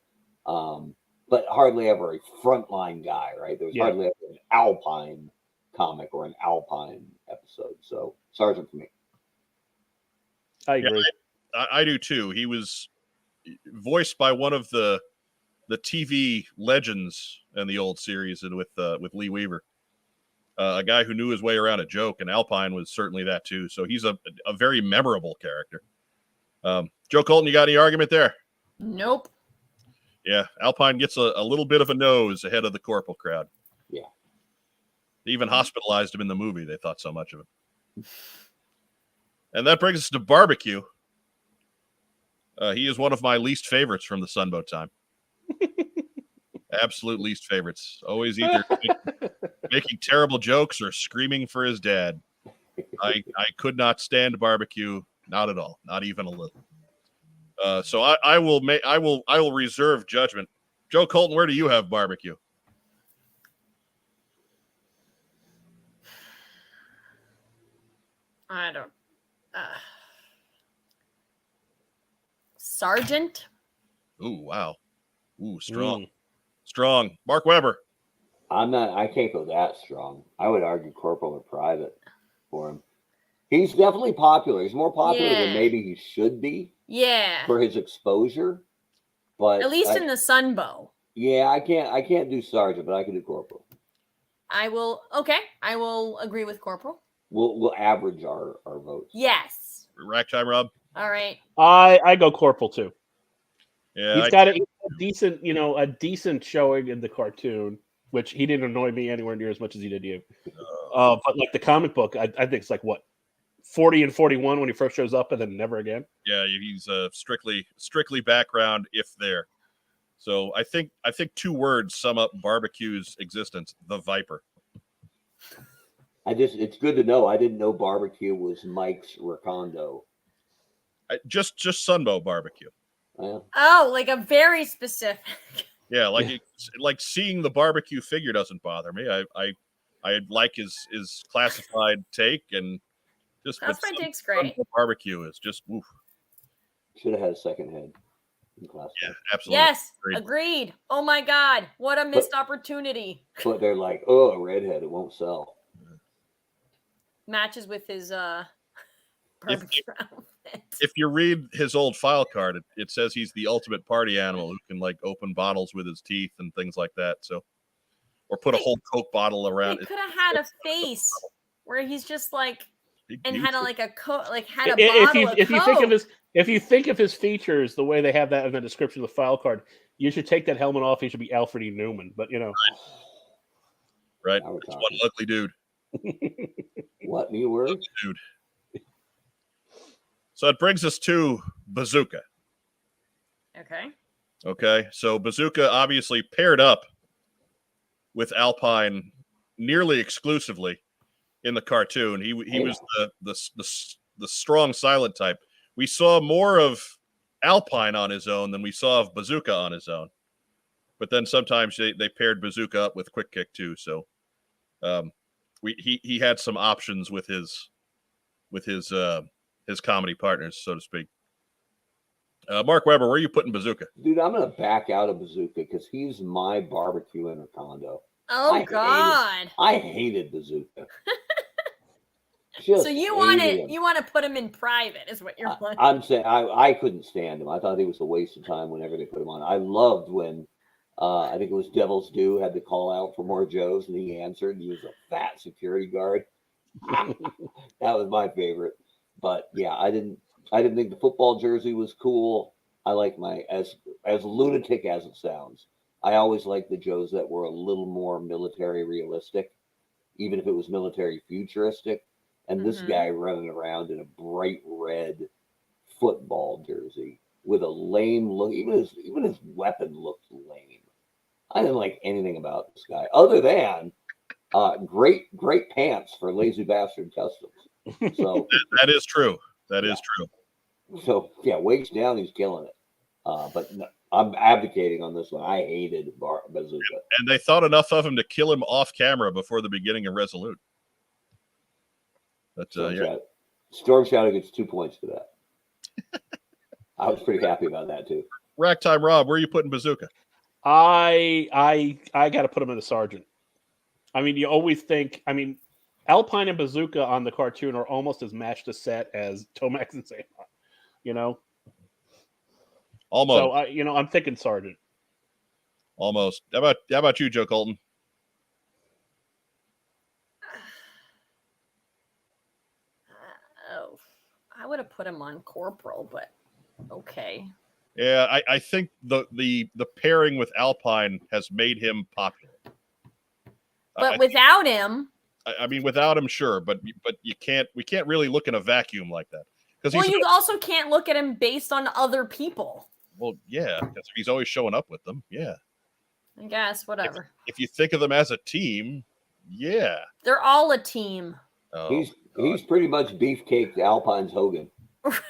but hardly ever a frontline guy. Right? There was hardly ever an Alpine comic or an Alpine episode. So Sergeant for me. I agree. I do too. He was voiced by one of the TV legends in the old series, and with Lee Weaver, a guy who knew his way around a joke, and Alpine was certainly that too. So he's a very memorable character. Joe Colton, you got any argument there? Nope. Yeah, Alpine gets a little bit of a nose ahead of the Corporal crowd. Yeah. They even hospitalized him in the movie. They thought so much of him. And that brings us to Barbecue. He is one of my least favorites from the Sunbow time. Absolute least favorites. Always either making terrible jokes or screaming for his dad. I could not stand Barbecue, not at all, not even a little. So I will reserve judgment. Joe Colton, where do you have Barbecue? I don't. Sergeant. Ooh, wow. Ooh, strong. Strong. Mark Weber. I can't go that strong. I would argue Corporal or Private for him. He's definitely popular. He's more popular than maybe he should be. Yeah. For his exposure. But at least in the Sunbow. Yeah, I can't do Sergeant, but I can do Corporal. I will agree with Corporal. We'll average our votes. Yes. Rack time, Rob. All right. I go Corporal too. Yeah, he's got a decent, a decent showing in the cartoon, which he didn't annoy me anywhere near as much as he did you. But like the comic book, I think it's like what 40 and 41 when he first shows up, and then never again. Yeah, he's strictly background, if there. So I think 2 words sum up Barbecue's existence: the Viper. It's good to know. I didn't know Barbecue was Mike's Recondo. Just Sunbow Barbecue. Yeah. Oh, like a very specific. Yeah, like seeing the Barbecue figure doesn't bother me. I like his classified take, and just classified take's great. Barbecue is just woof. Should have had a second head. Yeah, absolutely. Yes, agreed. Oh my God, what a missed opportunity. But they're like, oh, a redhead, it won't sell. Matches with his barbecue outfit. If you read his old file card, it says he's the ultimate party animal who can like open bottles with his teeth and things like that. So, or put a whole Coke bottle around. He could have had a face where he's just like, and had a bottle of Coke. If you think of his features the way they have that in the description of the file card, you should take that helmet off. He should be Alfred E. Newman, but right. It's one ugly dude. What new word? Dude. So it brings us to Bazooka. Okay. So Bazooka obviously paired up with Alpine nearly exclusively in the cartoon. He was the strong silent type. We saw more of Alpine on his own than we saw of Bazooka on his own. But then sometimes they paired Bazooka up with Quick Kick too. So he had some options with his comedy partners, so to speak. Mark Weber, where are you putting Bazooka? Dude, I'm going to back out of Bazooka because he's my Barbecue in Recondo. Oh, God. I hated Bazooka. So you want to put him in Private is what you're saying. I'm saying I couldn't stand him. I thought he was a waste of time whenever they put him on. I loved when I think it was Devil's Due had to call out for more Joes, and he answered. He was a fat security guard. That was my favorite. But yeah, I didn't think the football jersey was cool. I like as lunatic as it sounds. I always liked the Joes that were a little more military realistic, even if it was military futuristic. And this guy running around in a bright red football jersey with a lame look. Even his weapon looked lame. I didn't like anything about this guy other than great pants for Lazy Bastard Customs. So that is true. That is true. So yeah, waist down, he's killing it. But no, I'm abdicating on this one. I hated Bazooka. And they thought enough of him to kill him off camera before the beginning of Resolute. But Storm Shadow gets 2 points for that. I was pretty happy about that too. Rack Time Rob, where are you putting Bazooka? I got to put him in the sergeant. I mean, you always think. I mean, Alpine and Bazooka on the cartoon are almost as matched a set as Tomax and Sam. You know, Almost. So I'm thinking sergeant. Almost. How about you, Joe Colton? Oh, I would have put him on corporal, but okay. Yeah, I think the pairing with Alpine has made him popular. But without him, I mean, without him, sure, but we can't really look in a vacuum like that because you also can't look at him based on other people. Well, yeah, because he's always showing up with them. Yeah, I guess whatever. If you think of them as a team, yeah, they're all a team. Oh, he's pretty much beefcake Alpine's Hogan. Could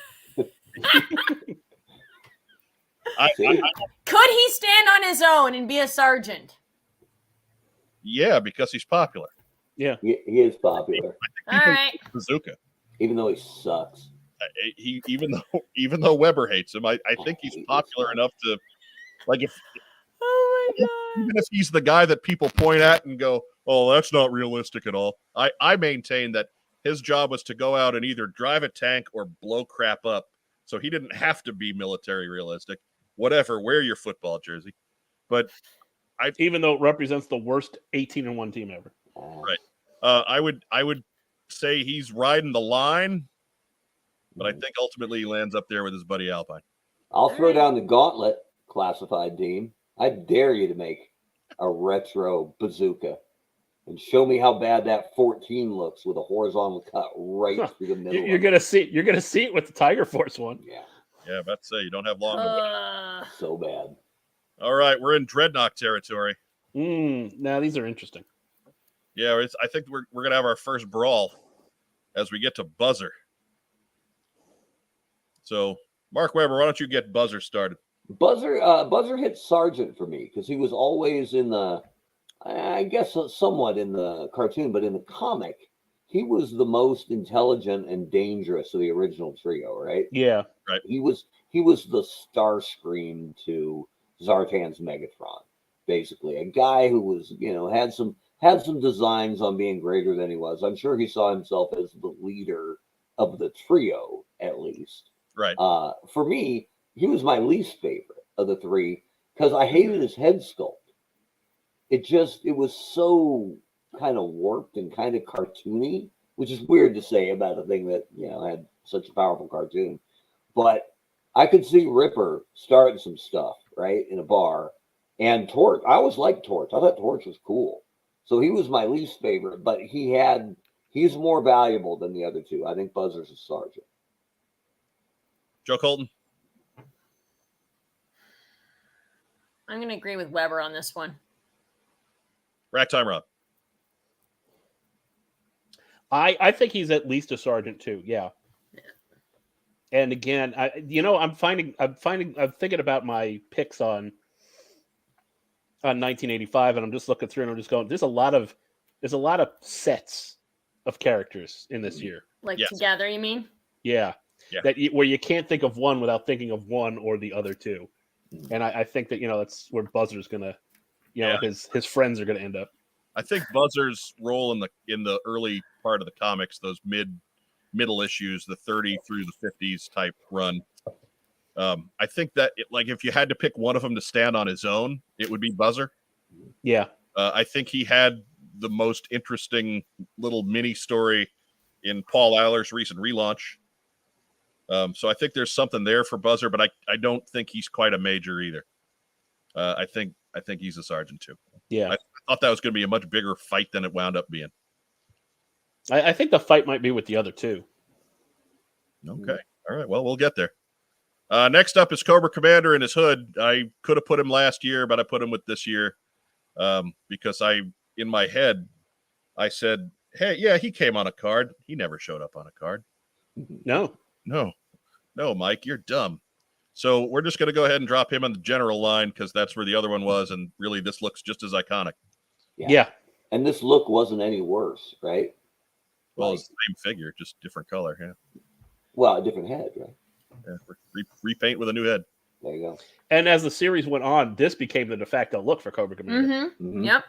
he stand on his own and be a sergeant? Yeah, because he's popular. Yeah, he is popular. All right, Bazooka. Even though he sucks. Even though Weber hates him, I think he's popular enough to, like, oh my god, even if he's the guy that people point at and go, "Oh, that's not realistic at all." I maintain that his job was to go out and either drive a tank or blow crap up, so he didn't have to be military realistic. Whatever, wear your football jersey. But even though it represents the worst 18-1 team ever. Right. I would say he's riding the line, but I think ultimately he lands up there with his buddy Alpine. I'll throw down the gauntlet classified team. I dare you to make a retro Bazooka and show me how bad that 14 looks with a horizontal cut right through the middle. You're gonna see it with the Tiger Force one. Yeah. Yeah, about to say you don't have long to wait. So bad. All right, we're in Dreadnought territory. Now these are interesting. Yeah, I think we're gonna have our first brawl as we get to Buzzer. So, Mark Weber, why don't you get Buzzer started? Buzzer hit Sergeant for me because he was always in the, I guess, somewhat in the cartoon, but in the comic, he was the most intelligent and dangerous of the original trio, right? Yeah, right. He was the Starscream to Zartan's Megatron, basically a guy who was, had some designs on being greater than he was. I'm sure he saw himself as the leader of the trio, at least. Right. For me, he was my least favorite of the three because I hated his head sculpt. It was so kind of warped and kind of cartoony, which is weird to say about a thing that, had such a powerful cartoon. But I could see Ripper starting some stuff, right, in a bar. And Torch, I always liked Torch. I thought Torch was cool. So he was my least favorite, but he's more valuable than the other two. I think Buzzer's a sergeant. Joe Colton? I'm going to agree with Weber on this one. Rack time, Rob. I think he's at least a sergeant too. Yeah. And again, I'm thinking about my picks on 1985, and I'm just looking through and I'm just going, there's a lot of sets of characters in this year. Like together, you mean? Yeah. Where you can't think of one without thinking of one or the other two. And I think that, that's where Buzzer's gonna, his friends are gonna end up. I think Buzzer's role in the early part of the comics, those middle issues, the 30 through the 50s type run. I think that if you had to pick one of them to stand on his own, it would be Buzzer. Yeah. I think he had the most interesting little mini story in Paul Allor's recent relaunch. So I think there's something there for Buzzer, but I don't think he's quite a major either. I think he's a sergeant too. Yeah. I thought that was going to be a much bigger fight than it wound up being. I think the fight might be with the other two. Okay. All right. Well, we'll get there. Next up is Cobra Commander in his hood. I could have put him last year, but I put him with this year because in my head, I said, hey, yeah, he came on a card. He never showed up on a card. No, Mike, you're dumb. So we're just going to go ahead and drop him on the general line because that's where the other one was, and really this looks just as iconic. Yeah. And this look wasn't any worse, right? Well, it's the same figure, just different color. Yeah. Well, a different head, right? Yeah. Repaint with a new head. There you go. And as the series went on, this became the de facto look for Cobra Commander. Mhm. Yep.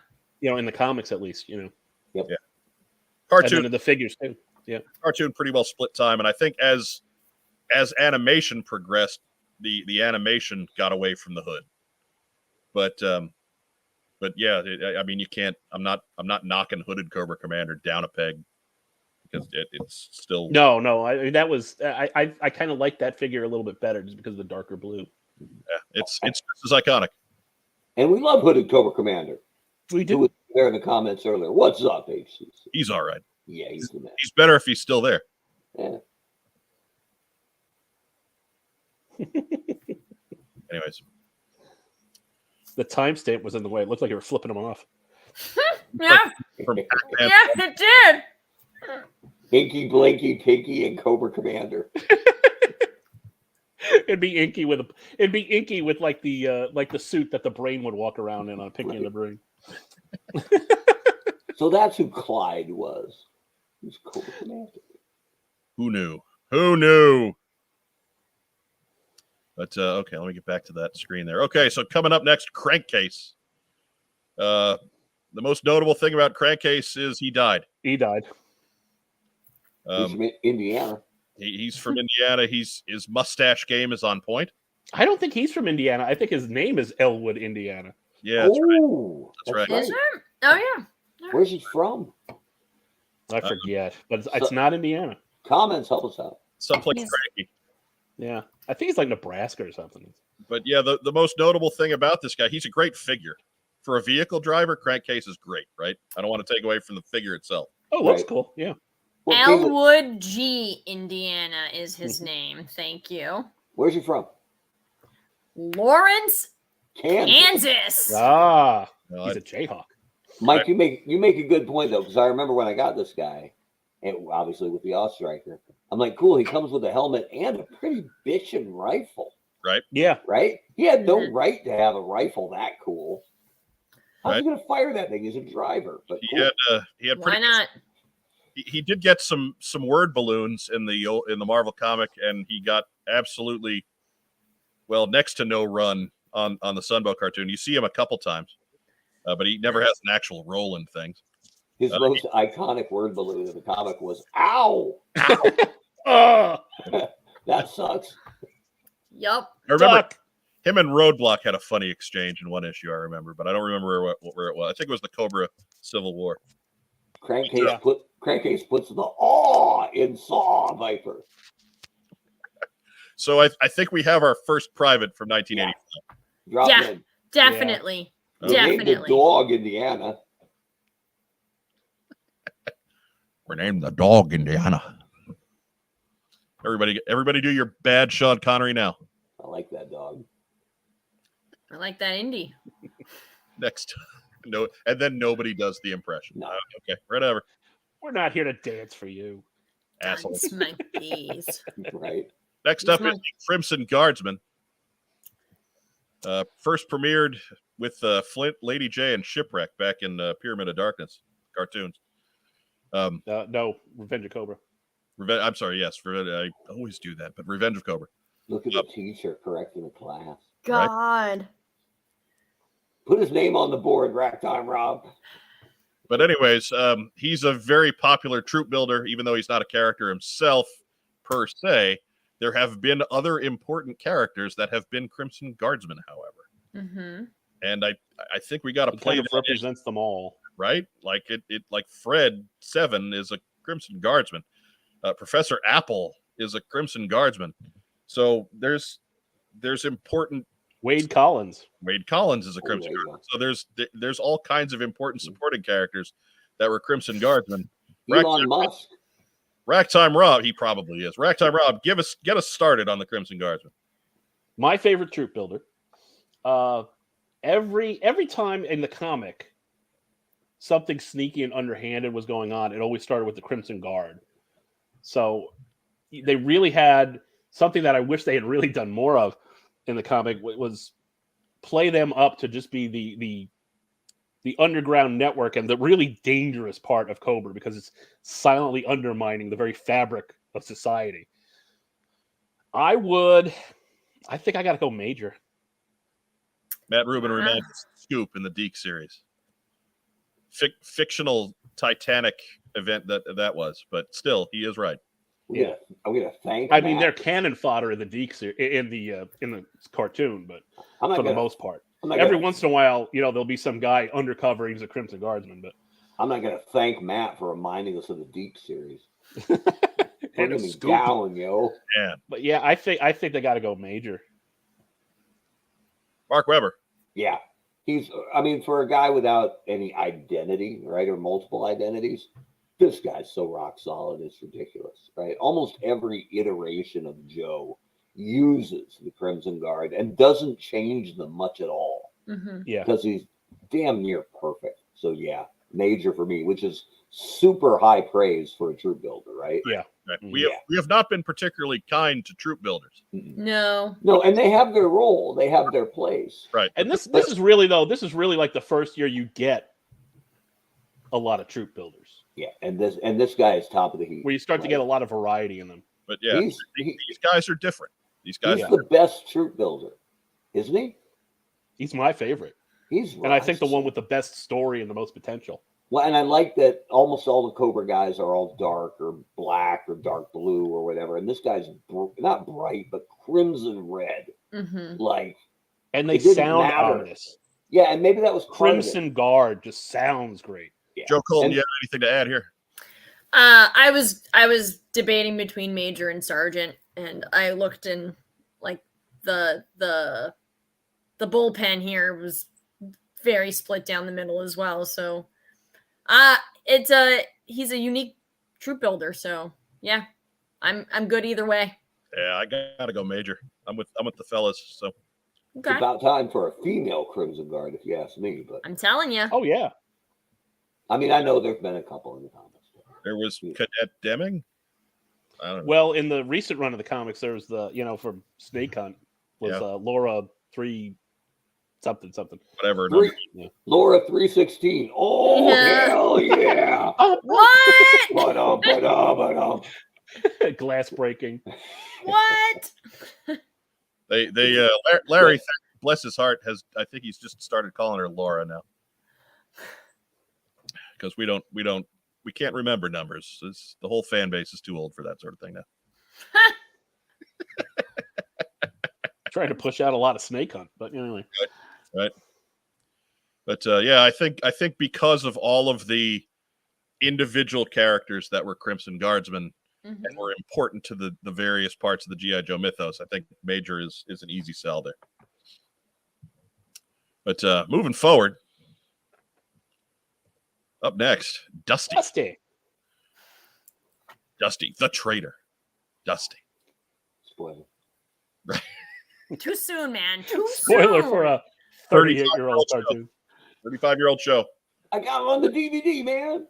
In the comics at least, Yep. Yeah. And Cartoon, then in the figures too. cartoon, pretty well split time, and I think as animation progressed, the animation got away from the hood. But yeah, I mean, you can't. I'm not knocking hooded Cobra Commander down a peg because it's still No. That was I kind of like that figure a little bit better just because of the darker blue. it's just as iconic. And we love Hooded Cobra Commander. We Who do. was there in the comments earlier? What's up, HCC? He's all right. Yeah, he's the man. He's better if he's still there. Yeah. Anyways, The timestamp was in the way. It looked like you were flipping them off. Yeah. from Yeah, it did. Inky, Blinky, Pinky, and Cobra Commander. It'd be inky with like the suit that the Brain would walk around in on Pinky and the Brain. So that's who Clyde was. Who's Cobra Commander? Who knew? But okay, let me get back to that screen there. Okay, so coming up next, Crankcase. The most notable thing about Crankcase is he died. He died. He's from Indiana. He's from Indiana. His mustache game is on point. I don't think he's from Indiana. I think his name is Elwood, Indiana. Yeah, that's right. Oh, That's right. Is it? Oh yeah. Where's he from? I forget, but it's not Indiana. Comments help us out. Someplace He's- cranky. Yeah, I think it's like Nebraska or something. But yeah, the most notable thing about this guy, he's a great figure. For a vehicle driver, Crankcase is great, right? I don't want to take away from the figure itself. Oh, that's Right. cool. Yeah. What game- Elwood G, Indiana is his name. Thank you. Where's he from? Lawrence, Kansas. Kansas. Ah, No, he's a Jayhawk. Mike, you make a good point though, because I remember when I got this guy, and obviously with the Striker, I'm like, cool. He comes with a helmet and a pretty bitchin' rifle, Yeah. right? He had no Mhm. right to have a rifle that cool. How's he Right. gonna fire that thing? He's a driver, but he cool. had Why pretty. not? He did get some word balloons in the Marvel comic, and he got absolutely next to no run on the Sunbow cartoon. You see him a couple times, but he never has an actual role in things. His most iconic word balloon in the comic was "Ow!" Ah, That sucks. Yup. I remember duck. him and Roadblock had a funny exchange in one issue. I remember, but I don't remember where it was. I think it was the Cobra Civil War. Crankcase puts the awe in Saw Viper. So I think we have our first private from 1985. Drop Yeah. in. Definitely. Okay. They named the Definitely. dog Indiana. We're named the Dog Indiana. Everybody, do your bad Sean Connery now. I like that dog. I like that indie. Next, no, and then nobody does the impression. No. Okay, whatever. We're not here to dance for you. Asshole. Dance monkeys. Right. Next He's up my- is the Crimson Guardsman. First premiered with Flint, Lady J, and Shipwreck back in Pyramid of Darkness cartoons. No, Revenge of Cobra. I'm sorry, yes, I always do that, but Revenge of Cobra. Look at the teacher correcting the class. God. Put his name on the board, Rack Time Rob. But anyways, he's a very popular troop builder, even though he's not a character himself per se. There have been other important characters that have been Crimson Guardsmen, however. Mm-hmm. And I think we got to It play kind of that in, represents them all. right? Like like Fred 7 is a Crimson Guardsman. Professor Apple is a Crimson Guardsman. So there's important. Wade Collins. Wade Collins is a Crimson there you Guardsman. So there's all kinds of important supporting characters that were Crimson Guardsmen. Elon Musk. Racktime Rob, he probably is. Racktime Rob, get us started on the Crimson Guardsman. My favorite troop builder. Every time in the comic something sneaky and underhanded was going on, it always started with the Crimson Guard. So they really had something that I wish they had really done more of in the comic was play them up to just be the underground network and the really dangerous part of Cobra because it's silently undermining the very fabric of society. I think I got to go Major. Matt Rubin reminds us of Scoop in the Deke series. Fictional Titanic event that was, but still, he is right. Yeah, I'm gonna thank. I mean, they're cannon fodder in the Deke series, in the cartoon, but for the most part, every once in a while, there'll be some guy undercover. He's a Crimson Guardsman, but I'm not gonna thank Matt for reminding us of the Deke series. And me down, yo. Yeah, but yeah, I think they got to go Major. Mark Webber. Yeah, for a guy without any identity, right, or multiple identities, this guy's so rock solid, it's ridiculous, right? Almost every iteration of Joe uses the Crimson Guard and doesn't change them much at all. Mm-hmm. Yeah, because he's damn near perfect. So yeah, Major for me, which is super high praise for a troop builder, right? Yeah. Right. We have not been particularly kind to troop builders. No, and they have their role, they have their place, right? And this is really like the first year you get a lot of troop builders. Yeah, and this guy is top of the heap, where you start to get a lot of variety in them. But yeah, these guys are different. These guys. He's the best troop builder, isn't he? He's my favorite. And I think the one with the best story and the most potential. Well, and I like that almost all the Cobra guys are all dark or black or dark blue or whatever, and this guy's not bright but crimson red, and they sound ominous. Yeah, and maybe that was Crimson Guard just sounds great. Yeah. Joe Colton, you have anything to add here? I was debating between Major and Sergeant, and I looked in like the bullpen here was very split down the middle as well. So he's a unique troop builder. So yeah, I'm good either way. Yeah, I gotta go Major. I'm with the fellas. So okay. It's about time for a female Crimson Guard, if you ask me. But I'm telling you. Oh yeah. I mean, I know there've been a couple in the comics. There was Cadet Deming. I don't know. Well, in the recent run of the comics, there was from Snake Hunt was Laura 3 something. Whatever. Laura 316. Oh hell yeah! What? Glass breaking. What? Larry, bless his heart, I think he's just started calling her Laura now. Because we can't remember numbers. The whole fan base is too old for that sort of thing now. Trying to push out a lot of Snake Hunt, but anyway. Right. But I think because of all of the individual characters that were Crimson Guardsmen and were important to the various parts of the G.I. Joe mythos, I think Major is an easy sell there. But moving forward, up next, Dusty, the traitor. Dusty. Spoiler. Right. Too soon, man. Too Spoiler soon. For a 38-year-old cartoon. 35-year-old show. I got it on the DVD, man.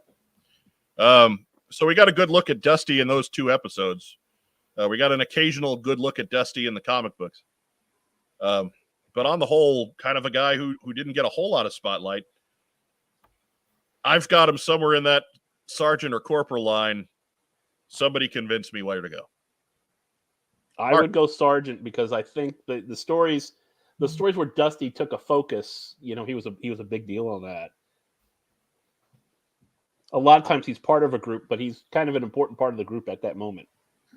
So we got a good look at Dusty in those 2 episodes. We got an occasional good look at Dusty in the comic books. But on the whole, kind of a guy who didn't get a whole lot of spotlight. I've got him somewhere in that sergeant or corporal line. Somebody convince me where to go. I would go sergeant because I think the stories where Dusty took a focus, he was a big deal on that. A lot of times he's part of a group, but he's kind of an important part of the group at that moment.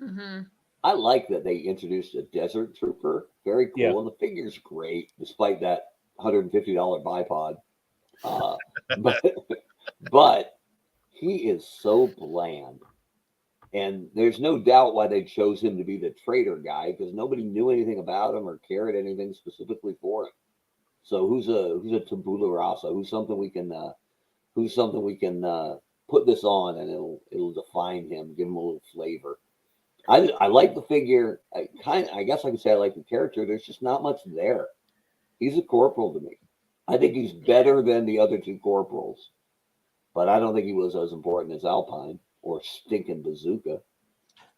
Mm-hmm. I like that they introduced a desert trooper. Very cool. Yeah. And the figure's great, despite that $150 bipod. But he is so bland. And there's no doubt why they chose him to be the traitor guy, because nobody knew anything about him or cared anything specifically for him. So who's a tabula rasa? Who's something we can put this on and it'll define him, give him a little flavor. I like the figure. I guess I could say I like the character. There's just not much there. He's a corporal to me. I think he's better than the other 2 corporals, but I don't think he was as important as Alpine or Stinking Bazooka.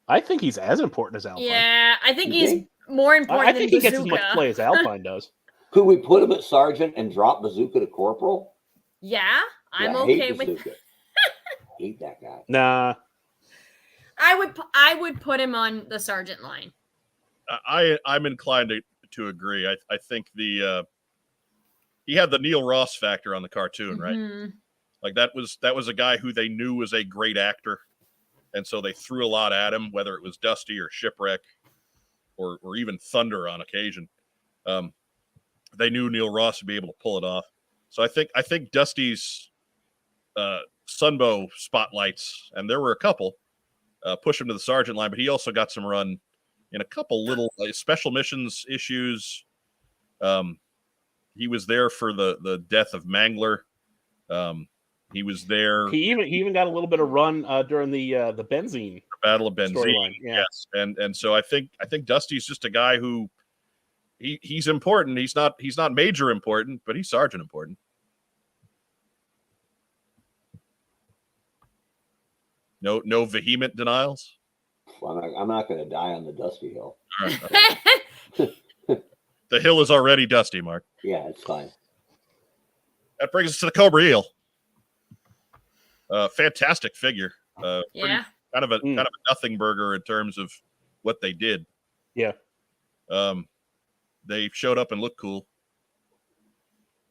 I think he's as important as Alpine. Yeah, I think he's more important I think than he gets as much Bazooka. play as Alpine does. Could we put him at sergeant and drop Bazooka to corporal? Yeah, I'm 'Cause I hate okay with. Bazooka. Hate that guy. Nah. I would put him on the sergeant line. I'm inclined to agree. I think he had the Neil Ross factor on the cartoon, right? Mhm. Like that was a guy who they knew was a great actor, and so they threw a lot at him, whether it was Dusty or Shipwreck, or even Thunder on occasion. They knew Neil Ross would be able to pull it off. So I think Dusty's Sunbow spotlights, and there were a couple, push him to the sergeant line, but he also got some run in a couple little special missions issues. He was there for the death of Mangler. He was there. He even got a little bit of run during the Benzene Battle of Benzene. storyline. Yeah. Yes, and so I think Dusty's just a guy who he's important. He's not major important, but he's sergeant important. No vehement denials. I'm not going to die on the Dusty Hill. All right. The hill is already dusty, Mark. Yeah, it's fine. That brings us to the Cobra Eel. Fantastic figure. Yeah. Kind of a nothing burger in terms of what they did. Yeah. They showed up and looked cool.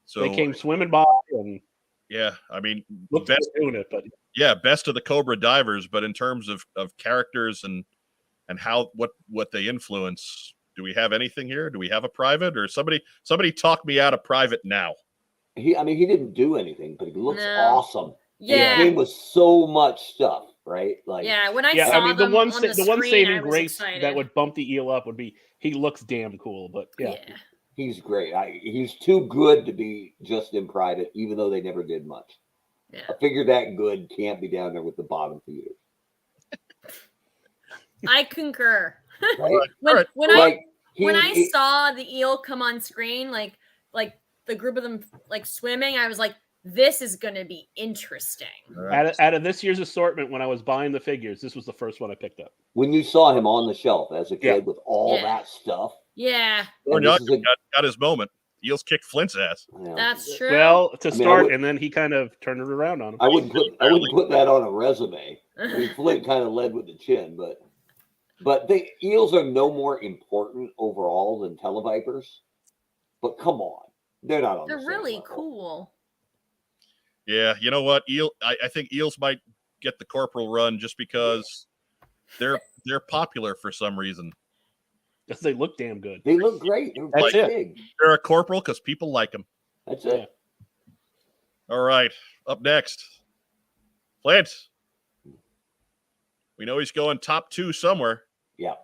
So They came swimming by and yeah, I mean, looked like doing it, but yeah, best of the Cobra divers, but in terms of characters and how what they influence, do we have anything here? Do we have a private, or somebody talk me out of private now? He didn't do anything, but he looks No. awesome. Yeah. He came with so much stuff, right? Like, Yeah, when I yeah, saw I mean them the one on the the one screen, saving I was grace excited. that would bump the eel up would be he looks damn cool, but yeah. he's great. He's too good to be just in private, even though they never did much. Yeah. A figure that good can't be down there with the bottom feeders. I concur. Right? When I saw the eel come on screen, like the group of them like swimming, I was like, this is gonna be interesting. Right. Out of this year's assortment, when I was buying the figures, this was the first one I picked up. When you saw him on the shelf as a kid with all Yeah. that stuff, Yeah, Or and not this is got his moment. Eels kicked Flint's ass. you know, that's true. Well, to I start, would- and then he kind of turned it around on him. I wouldn't put that on a resume. I mean, Flint kind of led with the chin, but the eels are no more important overall than televipers. But come on, they're not on. They're the same really level. cool. Yeah, you know what? I think eels might get the corporal run just because they're popular for some reason. Because they look damn good. They look great. They're That's quite it. big. They're a corporal because people like them. That's it. All right, up next, Flint. We know he's going top 2 somewhere. Yeah,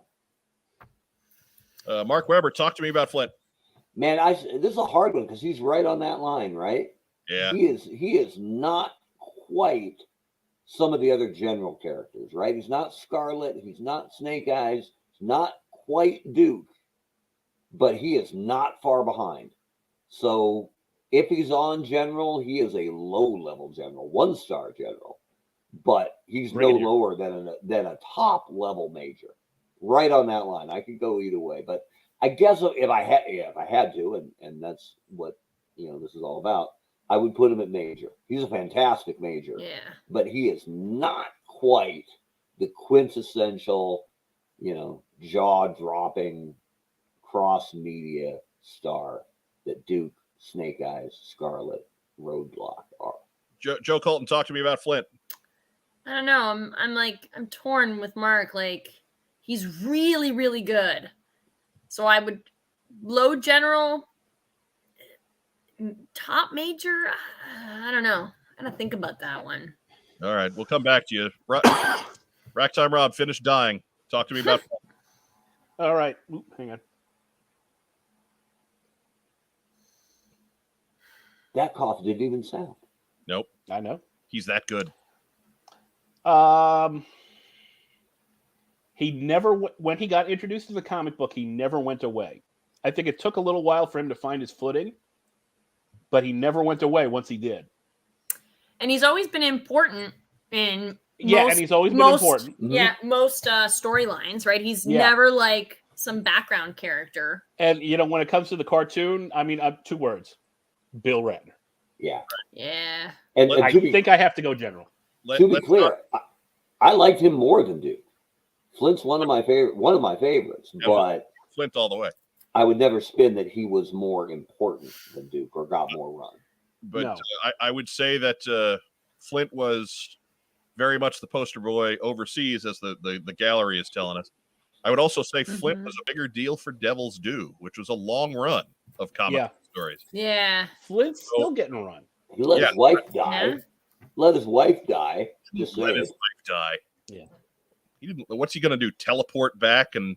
Mark Weber, talk to me about Flint. man. This is a hard one because he's right on that line, right? Yeah, He is not quite some of the other general characters, right? He's not Scarlet. He's not Snake Eyes. He's not quite Duke, but he is not far behind. So if he's on general, he is a low-level general, 1-star general, but he's no Ranger. lower than a top-level major. Right on that line. I could go either way, but I guess if I had to, and that's what this is all about, I would put him at major. He's a fantastic major, Yeah. but he is not quite the quintessential, jaw-dropping cross-media star that Duke, Snake Eyes, Scarlet, Roadblock are. Joe Colton, talk to me about Flint. I don't know. I'm torn with Mark. Like, he's really, really good. So I would low general, top major. I don't know. I gotta think about that one. All right, we'll come back to you. Rack Time Rob, finish dying. Talk to me about Flint. All right. Oop, hang on. That cough didn't even sound. Nope, I know. he's that good. He never, when he got introduced to the comic book, he never went away. I think it took a little while for him to find his footing, but he never went away once he did. And he's always been important in And he's always been important. Yeah, most storylines, right? He's Yeah. never like some background character. And when it comes to the cartoon, I mean, 2 words: Bill Ratner. Yeah. Yeah. And I think I have to go general. to be clear, I liked him more than Duke. Flint's one of my favorites, but Flint all the way. I would never spin that he was more important than Duke or got more run. But No. I would say that Flint was very much the poster boy overseas, as the gallery is telling us. I would also say Flint was a bigger deal for Devil's Due, which was a long run of comic book stories. Yeah. Flint's still getting a run. He let his wife die. Yeah. Let his wife die. Just Let saying. his wife die. Yeah. He didn't. What's he going to do? Teleport back and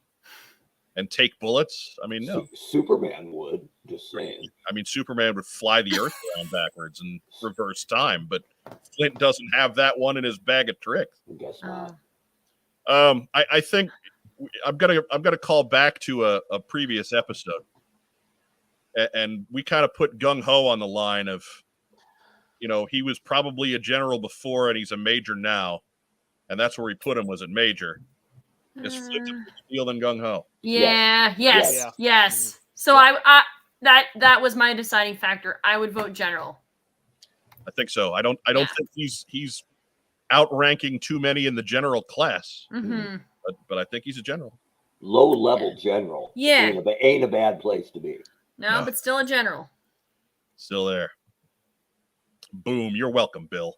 take bullets? I mean, no. Superman would. Just saying. I mean, Superman would fly the earth around backwards and reverse time, but Flint doesn't have that one in his bag of tricks. I guess not. I think I'm gonna call back to a previous episode, and we kind of put Gung Ho on the line of, he was probably a general before and he's a major now, and that's where we put him, was at major. Is Flint a bigger deal than Gung Ho? Yeah. Yes. Yeah. Yes. So I that was my deciding factor. I would vote general. I think so. I don't think he's outranking too many in the general class, Mm-hmm. but I think he's a general. Low level general. Yeah. Ain't a bad place to be. No, but still a general. Still there. Boom. You're welcome, Bill.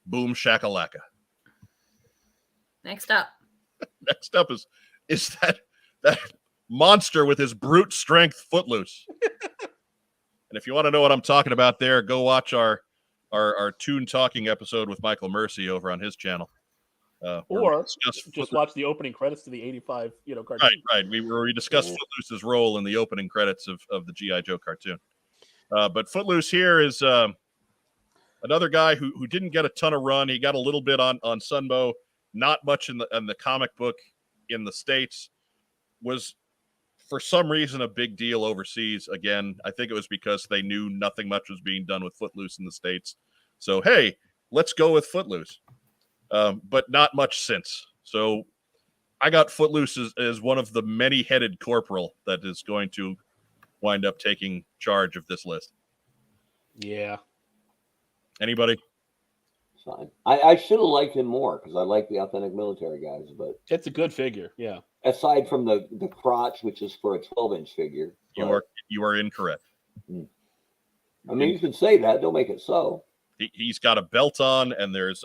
Boom shakalaka. Next up. Next up is that monster with his brute strength, Footloose. And if you want to know what I'm talking about there, go watch our Toon Talking episode with Michael Mercy over on his channel. Or just watch the opening credits to the 85, cartoon. Right. We discussed Footloose's role in the opening credits of the G.I. Joe cartoon. But Footloose here is another guy who didn't get a ton of run. He got a little bit on Sunbow, not much in the comic book in the States. Was for some reason a big deal overseas. Again, I think it was because they knew nothing much was being done with Footloose in the States. So hey, let's go with Footloose. But not much since. So I got Footloose as one of the many-headed corporal that is going to wind up taking charge of this list. Yeah. Anybody? Fine. I should have liked him more because I like the authentic military guys, but It's a good figure. Yeah. aside from the crotch, which is for a 12-inch figure. You are incorrect. I mean, you can say that. Don't make it so. He's got a belt on, and there's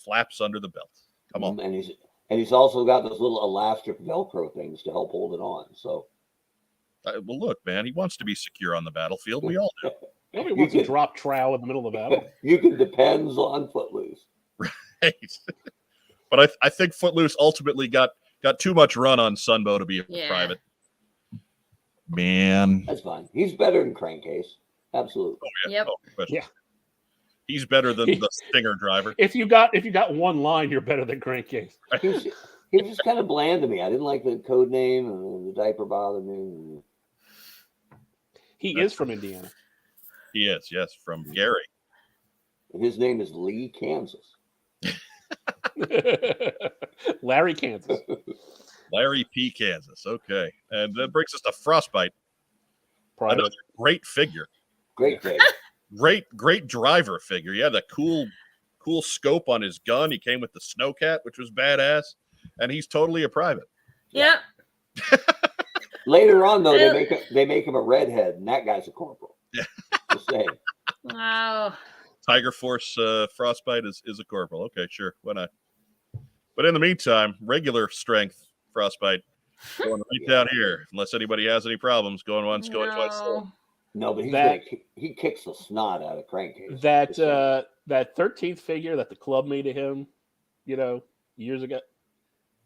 flaps under the belt. Come on. And he's also got those little elastic Velcro things to help hold it on. So, Well, look, man, he wants to be secure on the battlefield. We all do. Nobody wants to drop trowel in the middle of the battle. you can depends on Footloose. Right. But I think Footloose ultimately got too much run on Sunbow to be a private. Man. That's fine. He's better than Crankcase. Absolutely. Oh, yeah. Yep. No question. Yeah. He's better than the Stinger driver. If you got one line, you're better than Crankcase. He was just kind of bland to me. I didn't like the code name, and the diaper bothered me. He is from Indiana. He is, yes, from Gary. And his name is Lee, Kansas. Larry, Kansas. Larry P. Kansas. Okay. And that brings us to Frostbite. Private. Another great figure. Great thing. Great driver figure. He had that cool scope on his gun. He came with the Snowcat, which was badass. And he's totally a private. Yep. Later on, though, they make him a redhead, and that guy's a corporal. Yeah. Just saying. Wow. Tiger Force Frostbite is a corporal. Okay, sure. Why not? But in the meantime, regular strength Frostbite going right down here. Unless anybody has any problems, going once, going twice. No, but he kicks the snot out of Crankcase. That 13th figure that the club made of him, years ago,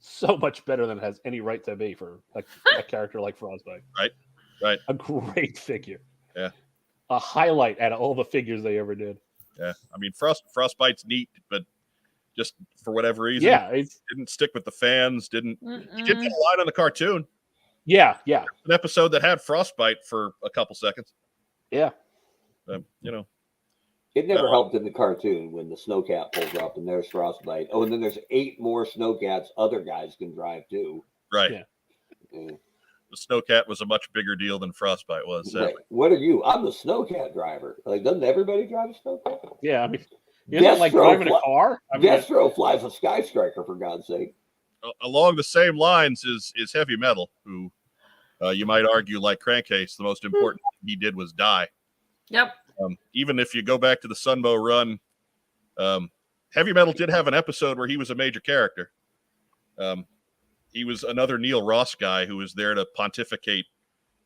so much better than it has any right to be for a character like Frostbite. Right. A great figure. Yeah. A highlight out of all the figures they ever did. Yeah. I mean, Frostbite's neat, but just for whatever reason, didn't stick with the fans. He did get a line on the cartoon. Yeah. An episode that had Frostbite for a couple seconds. Yeah. It never helped in the cartoon when the Snowcat pulls up and there's Frostbite. Oh, and then there's 8 more Snowcats other guys can drive too. Right. Yeah. The Snowcat was a much bigger deal than Frostbite was. Wait, what are you? I'm the Snowcat driver. Like, doesn't everybody drive a Snowcat? Yeah, I mean, you don't like driving a car? I mean, Destro flies a Sky Striker, for God's sake. Along the same lines is Heavy Metal, who you might argue, like Crankcase, the most important thing he did was die. Yep. Even if you go back to the Sunbow run, Heavy Metal did have an episode where he was a major character. He was another Neil Ross guy who was there to pontificate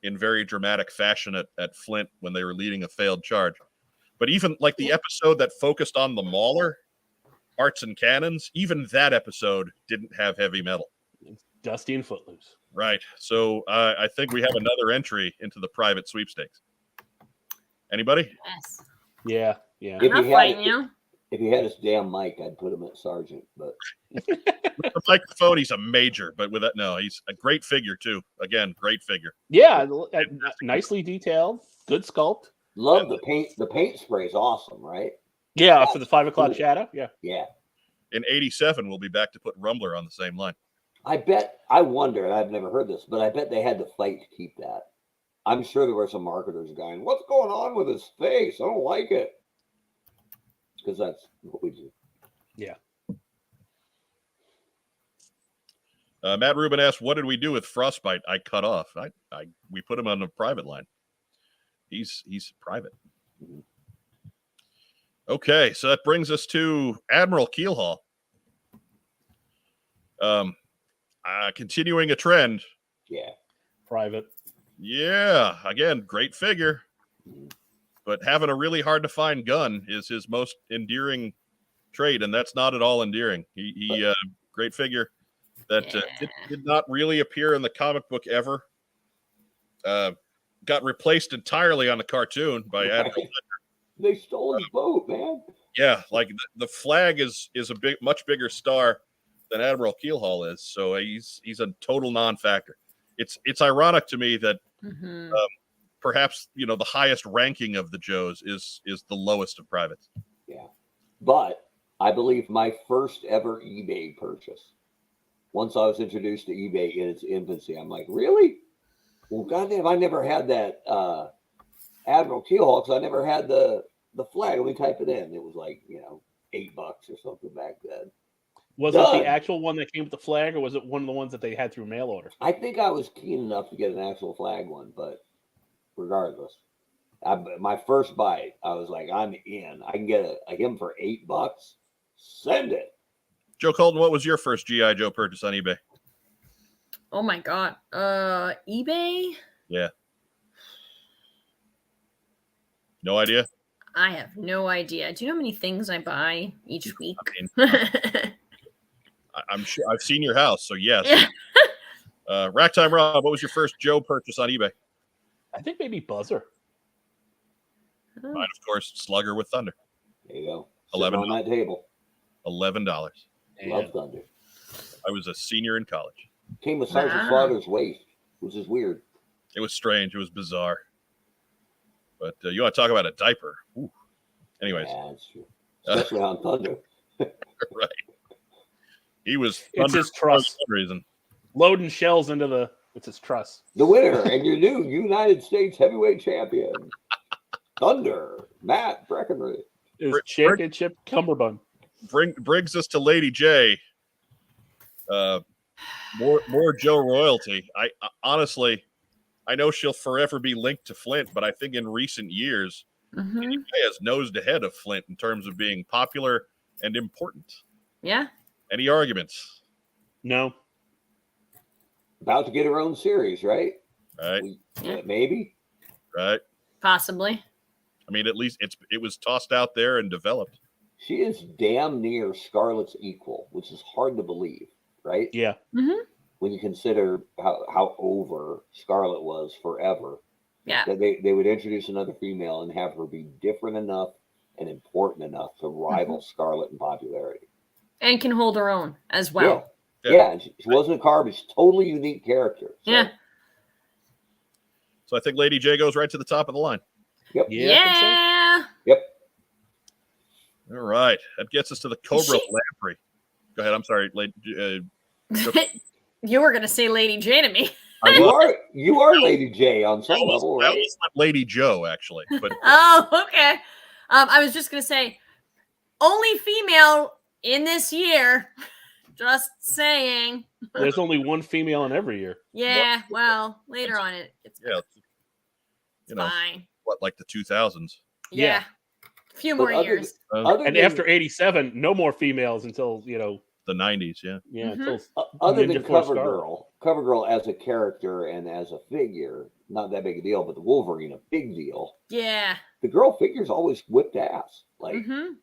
in very dramatic fashion at Flint when they were leading a failed charge. But even like the episode that focused on the Mauler, Arts and Cannons, even that episode didn't have Heavy Metal. Dusty and Footloose. Right. So I think we have another entry into the private sweepstakes. Anybody? Yes. Yeah, yeah. If I'm not he had- fighting you. If he had his damn mic, I'd put him at sergeant. But With the microphone, he's a major, but with that, no, he's a great figure too. Again, great figure. Yeah, nicely detailed, good sculpt. love the paint. The paint spray is awesome, right? Yeah, for the 5 o'clock shadow. Yeah. Yeah. In 87, we'll be back to put Rumbler on the same line. I wonder, and I've never heard this, but I bet they had to fight to keep that. I'm sure there were some marketers going, "What's going on with his face? I don't like it." Because that's what we do. Yeah. Matt Rubin asked, "What did we do with Frostbite? I cut off. We put him on a private line. He's private." Okay, so that brings us to Admiral Keelhaul. Continuing a trend. Yeah. Private. Yeah, again, great figure, but having a really hard to find gun is his most endearing trait, and that's not at all endearing. He great figure that did not really appear in the comic book ever. Got replaced entirely on the cartoon by Admiral. They stole his boat, man. Yeah, like the flag is a much bigger star than Admiral Keelhaul is, so he's a total non-factor. It's ironic to me that perhaps the highest ranking of the Joes is the lowest of privates. Yeah, but I believe my first ever eBay purchase. Once I was introduced to eBay in its infancy, I'm like, really? Well, goddamn, I never had that Admiral Keelhaul because I never had the flag. Let me type it in. It was like $8 or something back then. Was it the actual one that came with the flag, or was it one of the ones that they had through mail order? I think I was keen enough to get an actual flag one, but regardless, my first bite, I was like, I'm in. I can get him for $8. Send it. Joe Colton, what was your first G.I. Joe purchase on eBay? Oh my god. eBay? Yeah. No idea? I have no idea. Do you know how many things I buy each week? I'm sure I've seen your house, so yes. Yeah. Racktime Rob, what was your first Joe purchase on eBay? I think maybe Buzzer. Mine, of course, Slugger with Thunder. There you go. $11 on that table. $11. Love Thunder. I was a senior in college. Came with Sergeant Slaughter's waist, which is weird. It was strange. It was bizarre. But you want to talk about a diaper? Ooh. Anyways, Yeah, that's true. Especially on Thunder. right. He was It's his truss. for some reason. Loading shells into it's his truss. The winner and your new United States heavyweight champion, Thunder, Matt Breckenridge. His championship cummerbund. Brings us to Lady J. More Joe royalty. I honestly, I know she'll forever be linked to Flint, but I think in recent years, Lady J has nosed ahead of Flint in terms of being popular and important. Yeah. Any arguments? No. About to get her own series, right? Right. Maybe. Right. Possibly. I mean, at least it was tossed out there and developed. She is damn near Scarlett's equal, which is hard to believe, right? Yeah. When you consider how over Scarlett was forever. Yeah. That they would introduce another female and have her be different enough and important enough to rival Scarlett in popularity. And can hold her own as well. Yeah, and she wasn't a carb. She's a totally unique character. So. Yeah. So I think Lady J goes right to the top of the line. Yep. Yeah. I think so. Yeah. Yep. All right. That gets us to the Cobra Lamprey. Go ahead. I'm sorry. You were going to say Lady J to me. You are Lady J on some level, That right? was Lady Joe, actually. But Oh, okay. I was just gonna say, only female in this year. Just saying. There's only one female in every year. Yeah. Well, later on it's fine. like the 2000s. Yeah. A few more years. And after 87, no more females until the 90s. Yeah. Yeah. Mm-hmm. Until other Ninja than Force CoverGirl as a character and as a figure, not that big a deal, but the Wolverine, a big deal. Yeah. The girl figures always whipped ass. Like, Mm-hmm.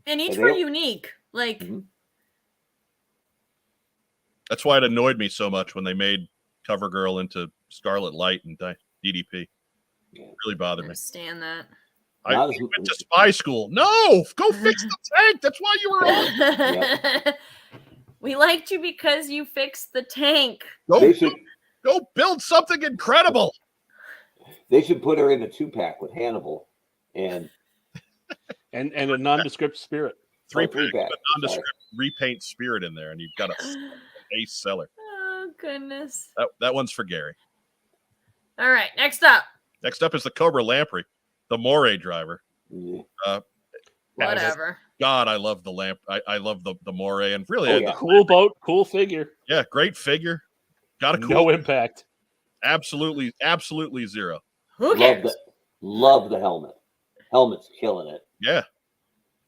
And each And were they- unique. Like, Mhm. That's why it annoyed me so much when they made CoverGirl into Scarlet Light and DDP. Yeah. It really I bothered me. understand that. I Not as- went to spy school. No, go fix the tank. That's why you were on. We liked you because you fixed the tank. they should Go build something incredible. put her in a 2-pack with Hannibal and and a nondescript spirit. Three-pack, 3-pack. but nondescript repaint Spirit in there, and you've got an ace seller. Oh, goodness. That one's for Gary. All right. Next up. Next up is the Cobra Lamprey, the Moray driver. Yeah. Whatever. God, I love the lamp. I love the Moray, and really, Oh, yeah. Cool boat, cool figure. yeah, great figure. Got a cool. No impact. Absolutely zero. Who cares? Love the helmet. Helmet's killing it. Yeah.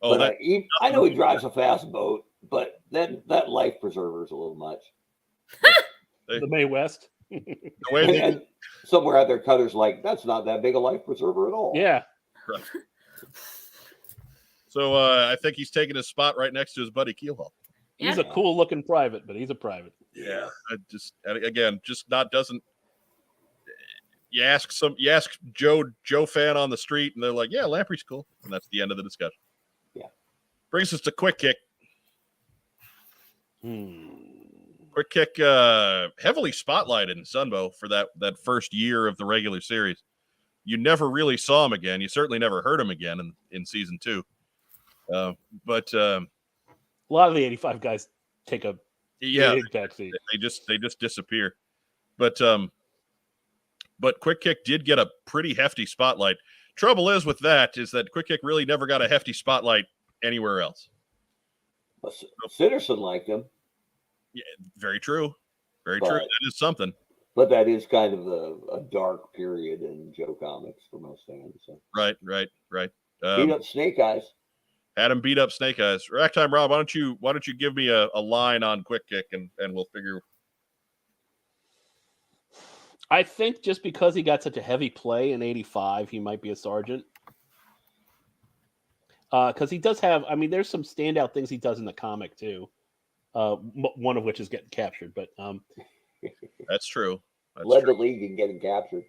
Oh, But I know he drives a fast boat, but that life preserver is a little much. The Mae West. the way they, And somewhere out there, Cutter's like, that's not that big a life preserver at all. Yeah. so I think he's taking his spot right next to his buddy Keelhaul. He's Yeah. a cool looking private, but he's a private. Yeah, just not doesn't. You ask Joe fan on the street, and they're like, "Yeah, Lamprey's cool," and that's the end of the discussion. Yeah, brings us to Quick Kick. Hmm. Quick Kick heavily spotlighted in Sunbow for that first year of the regular series. You never really saw him again. You certainly never heard him again in season 2. But a lot of the 85 guys take a big backseat. They just disappear. But Quick Kick did get a pretty hefty spotlight. Trouble is with that is that Quick Kick really never got a hefty spotlight anywhere else. But Sitterson liked him. Yeah, very true. Very But- true. That is something. But that is kind of a dark period in Joe Comics for most fans. So. Right. Beat up Snake Eyes. Had him beat up Snake Eyes. Racktime Rob, why don't you give me a line on Quick Kick and we'll figure. I think just because he got such a heavy play in 85, he might be a sergeant. Because he does have, I mean, there's some standout things he does in the comic too. One of which is getting captured, but That's true. Led the league in getting captured.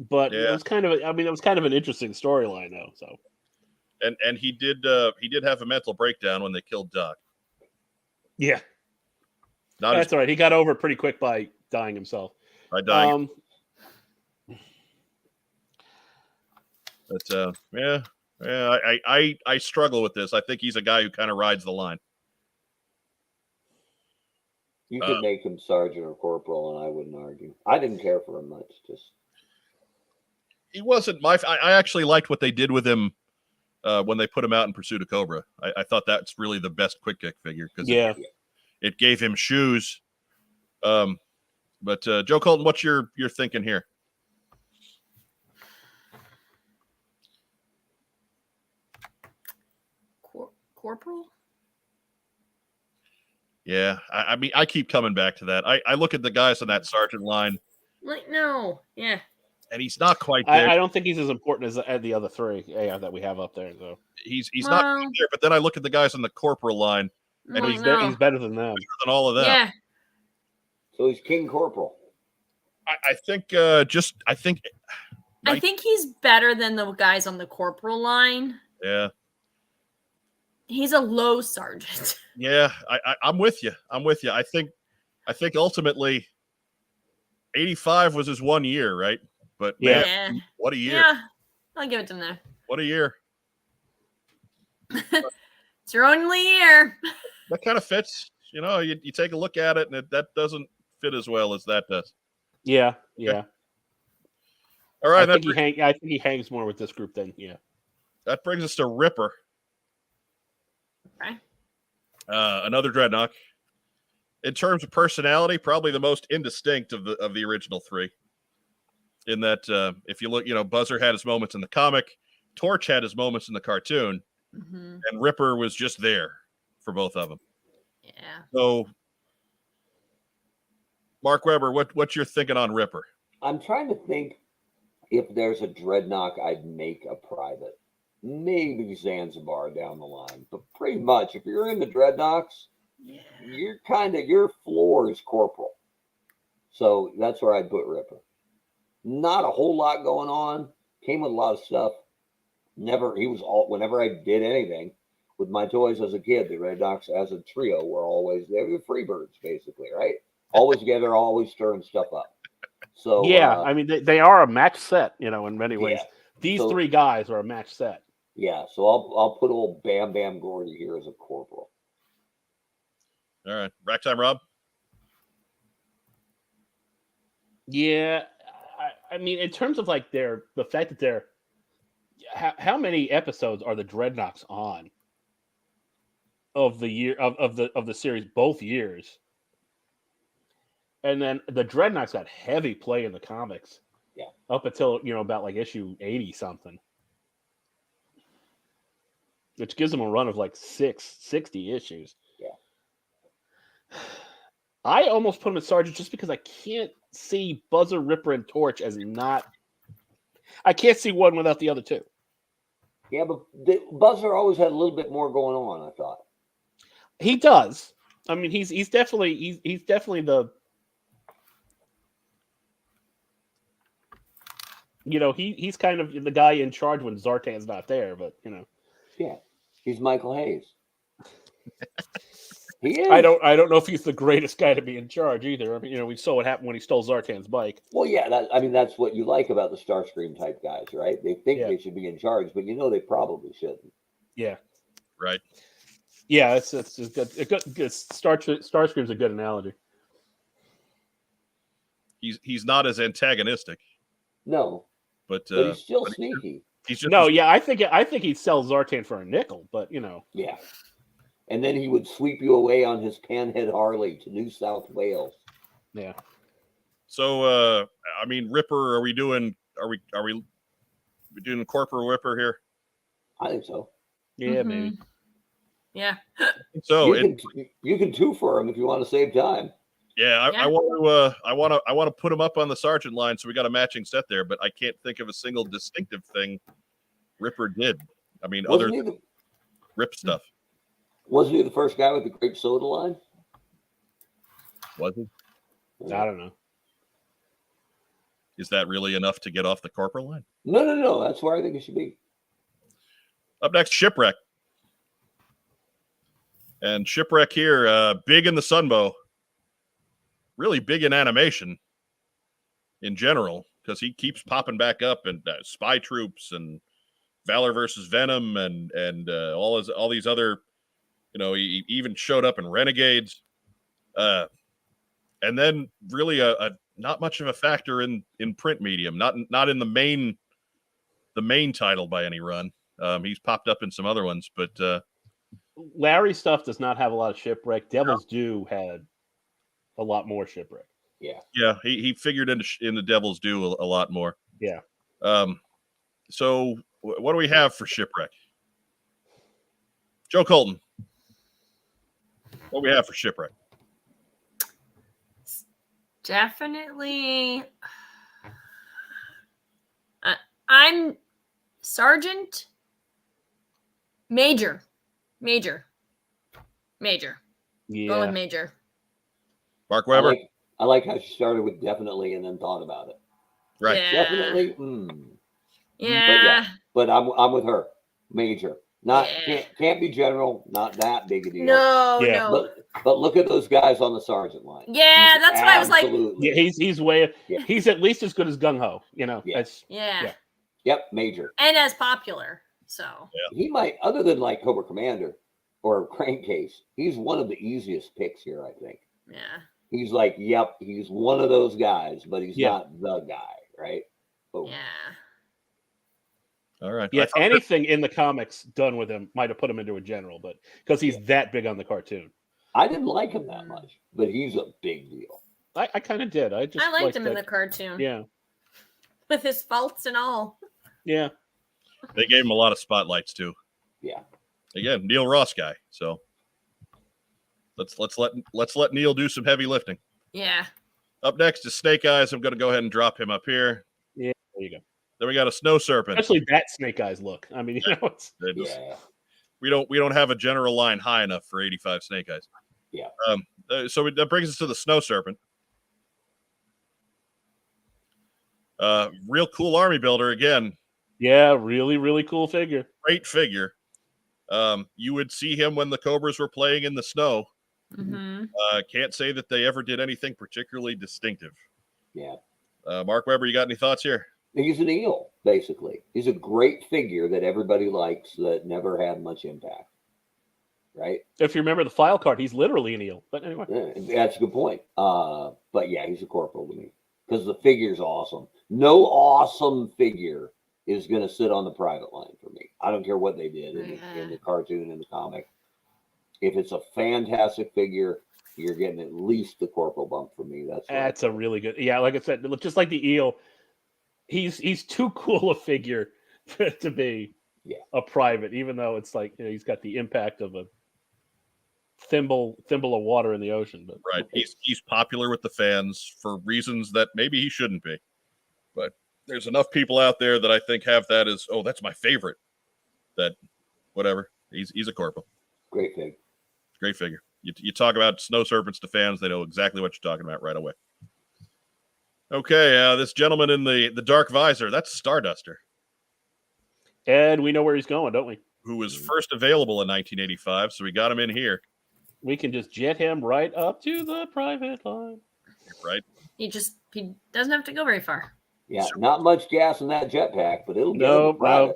But Yeah. it was kind of, it was kind of an interesting storyline though. So And he did have a mental breakdown when they killed Doc. yeah, Not that's all right. He got over it pretty quick by dying himself. by dying. But I struggle with this. I think he's a guy who kind of rides the line. You could make him sergeant or corporal, and I wouldn't argue. I didn't care for him much. Just He wasn't my. I actually liked what they did with him when they put him out in Pursuit of Cobra. I thought that's really the best Quick Kick figure because it gave him shoes. But Joe Colton, what's your thinking here? Corporal? Yeah, I mean, I keep coming back to that. I look at the guys on that sergeant line, Like, no. Yeah. and he's not quite there. I don't think he's as important as the other three that we have up there. So He's not quite there. But then I look at the guys on the corporal line, and Well, he's no. he's better than them. better than all of them. Yeah. so he's King Corporal. I think I think he's better than the guys on the corporal line. yeah. He's a low sergeant. Yeah, I'm with you. I think ultimately 85 was his 1 year, right? But Yeah. man, Yeah. what a year. Yeah. I'll give it to him there. What a year. It's your only year. That kind of fits. You take a look at it, and that doesn't fit as well as that does. Yeah. All right, I think he hangs more with this group than that brings us to Ripper. Okay. Another Dreadnought. In terms of personality, probably the most indistinct of the original three. In that, if you look, Buzzer had his moments in the comic, Torch had his moments in the cartoon, Mm-hmm. and Ripper was just there for both of them. Yeah. So, Mark Weber, what you're thinking on Ripper? I'm trying to think if there's a Dreadnought I'd make a private. Maybe Zanzibar down the line. But pretty much, if you're in the Dreadnoughts, your floor is Corporal. So that's where I'd put Ripper. Not a whole lot going on. Came with a lot of stuff. Whenever I did anything with my toys as a kid, the Dreadnoughts as a trio were always, they were the Freebirds, basically, right? Always together, always stirring stuff up. So I mean they are a match set, in many ways. Yeah. These So- three guys are a match set. Yeah, so I'll put old Bam Bam Gordy here as a Corporal. All right, Rack Time Rob. Yeah, I mean, in terms of like the fact that they're how many episodes are the Dreadnoughts on of the year of the series both years, and then the Dreadnoughts got heavy play in the comics, up until about like issue 80 something, which gives them a run of like 60 issues. Yeah. I almost put him as Sergeant just because I can't see Buzzer, Ripper, and Torch as not. I can't see one without the other two. Yeah, but Buzzer always had a little bit more going on, I thought. He does. I mean, he's definitely the. He's kind of the guy in charge when Zartan's not there, but Yeah, he's Michael Hayes. He is. I don't know if he's the greatest guy to be in charge either. I mean, we saw what happened when he stole Zartan's bike. Well, yeah, that's what you like about the Starscream type guys, right? They think they should be in charge, but they probably shouldn't. Yeah. Right. Yeah, it's good. Starscream's a good analogy. He's not as antagonistic. No, but he's still sneaky. He's just I think he'd sell Zartan for a nickel, but Yeah. And then he would sweep you away on his Panhead Harley to New South Wales. Yeah. So I mean, Ripper, are we doing Corporal Ripper here? I think so. Yeah, maybe. Yeah. So you can two for him if you want to save time. Yeah, I want to put him up on the Sergeant line, so we got a matching set there. But I can't think of a single distinctive thing Ripper did. I mean, other than Rip stuff. Wasn't he the first guy with the grape soda line? Was he? I don't know. Is that really enough to get off the Corporal line? No. That's where I think it should be. Up next, Shipwreck. And Shipwreck here, big in the Sunbow. Really big in animation in general, because he keeps popping back up in Spy Troops and Valor versus Venom and all these other, he even showed up in Renegades. And then really a not much of a factor in print medium, not in the main title by any run. He's popped up in some other ones, but Larry's stuff does not have a lot of Shipwreck. Devil's Due had a lot more Shipwreck. Yeah. He figured in the Devil's Due a lot more. Yeah. So what do we have for Shipwreck? Joe Colton. What do we have for Shipwreck? Definitely. I'm Sergeant. Major. Yeah. Go with Major. Mark Weber. I like how she started with definitely and then thought about it. Right. Yeah. Definitely. Yeah. But I'm with her. Major. Can't be general. Not that big a deal. No. But look at those guys on the sergeant line. Yeah, that's what I was like. Absolutely. Yeah, he's at least as good as Gung Ho. Yeah. Yep, Major. And as popular. So He might, other than like Cobra Commander or Crankcase, he's one of the easiest picks here, I think. yeah. He's like, yep, he's one of those guys, but he's Yeah. not the guy, right? Boom. Yeah. All right. Yeah, I thought anything in the comics done with him might have put him into a general, but because he's that big on the cartoon. I didn't like him that much, but he's a big deal. I kind of did. I liked him in the that. cartoon. Yeah. With his faults and all. Yeah. they gave him a lot of spotlights too. Yeah. Again, Neil Ross guy. So let's let Neil do some heavy lifting. Yeah. Up next is Snake Eyes. I'm going to go ahead and drop him up here. Yeah, there you go. Then we got a Snow Serpent. Especially that Snake Eyes look. I mean, it's Yeah. We don't have a general line high enough for 85 Snake Eyes. Yeah. So that brings us to the Snow Serpent. Real cool army builder again. yeah, really, really cool figure. Great figure. You would see him when the Cobras were playing in the snow. Mm-hmm. Can't say that they ever did anything particularly distinctive. Yeah. Mark Weber, you got any thoughts here? He's an eel, basically. He's a great figure that everybody likes that never had much impact. Right? If you remember the file card, he's literally an eel. But anyway. Yeah, that's a good point. But yeah, he's a corporal to me because the figure's awesome. No awesome figure is going to sit on the private line for me. I don't care what they did in the cartoon and the comic. If it's a fantastic figure, you're getting at least the corporal bump for me. That's a really good. Yeah, like I said, just like the eel, he's too cool a figure to be a private, even though it's like he's got the impact of a thimble of water in the ocean. But right, he's popular with the fans for reasons that maybe he shouldn't be, but there's enough people out there that I think have that as, oh, that's my favorite. That whatever, he's a corporal. Great figure. Great figure. You talk about Snow Serpents to fans, they know exactly what you're talking about right away. Okay, this gentleman in the dark visor, that's Starduster. And we know where he's going, don't we? Who was first available in 1985, so we got him in here. We can just jet him right up to the private line. Right. He doesn't have to go very far. Yeah, not much gas in that jetpack, but it'll get no,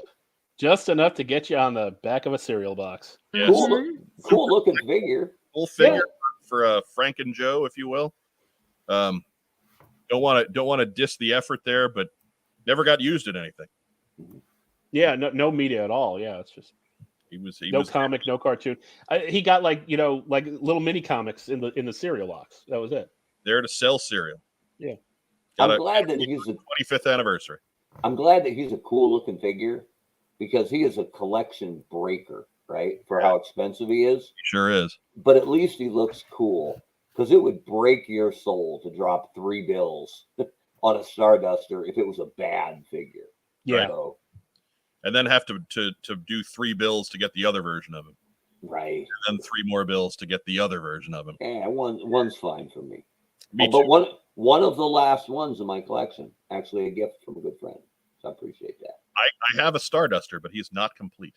just enough to get you on the back of a cereal box. Yes. Cool looking figure. Cool figure for Frank and Joe, if you will. Don't want to diss the effort there, but never got used in anything. Yeah, no media at all. Yeah, it's just he was comic, no cartoon. He got like little mini comics in the cereal box. That was it. There to sell cereal. Yeah. I'm glad that he's a 25th anniversary. I'm glad that he's a cool looking figure because he is a collection breaker, right? For how expensive he is. He sure is. But at least he looks cool because it would break your soul to drop 3 bills on a Starduster if it was a bad figure. Yeah. So, and then have to do 3 bills to get the other version of him. Right. And then 3 more bills to get the other version of him. Yeah, one's fine for me. Me but too. one of the last ones in my collection, actually a gift from a good friend. So I appreciate that. I have a Starduster, but he's not complete.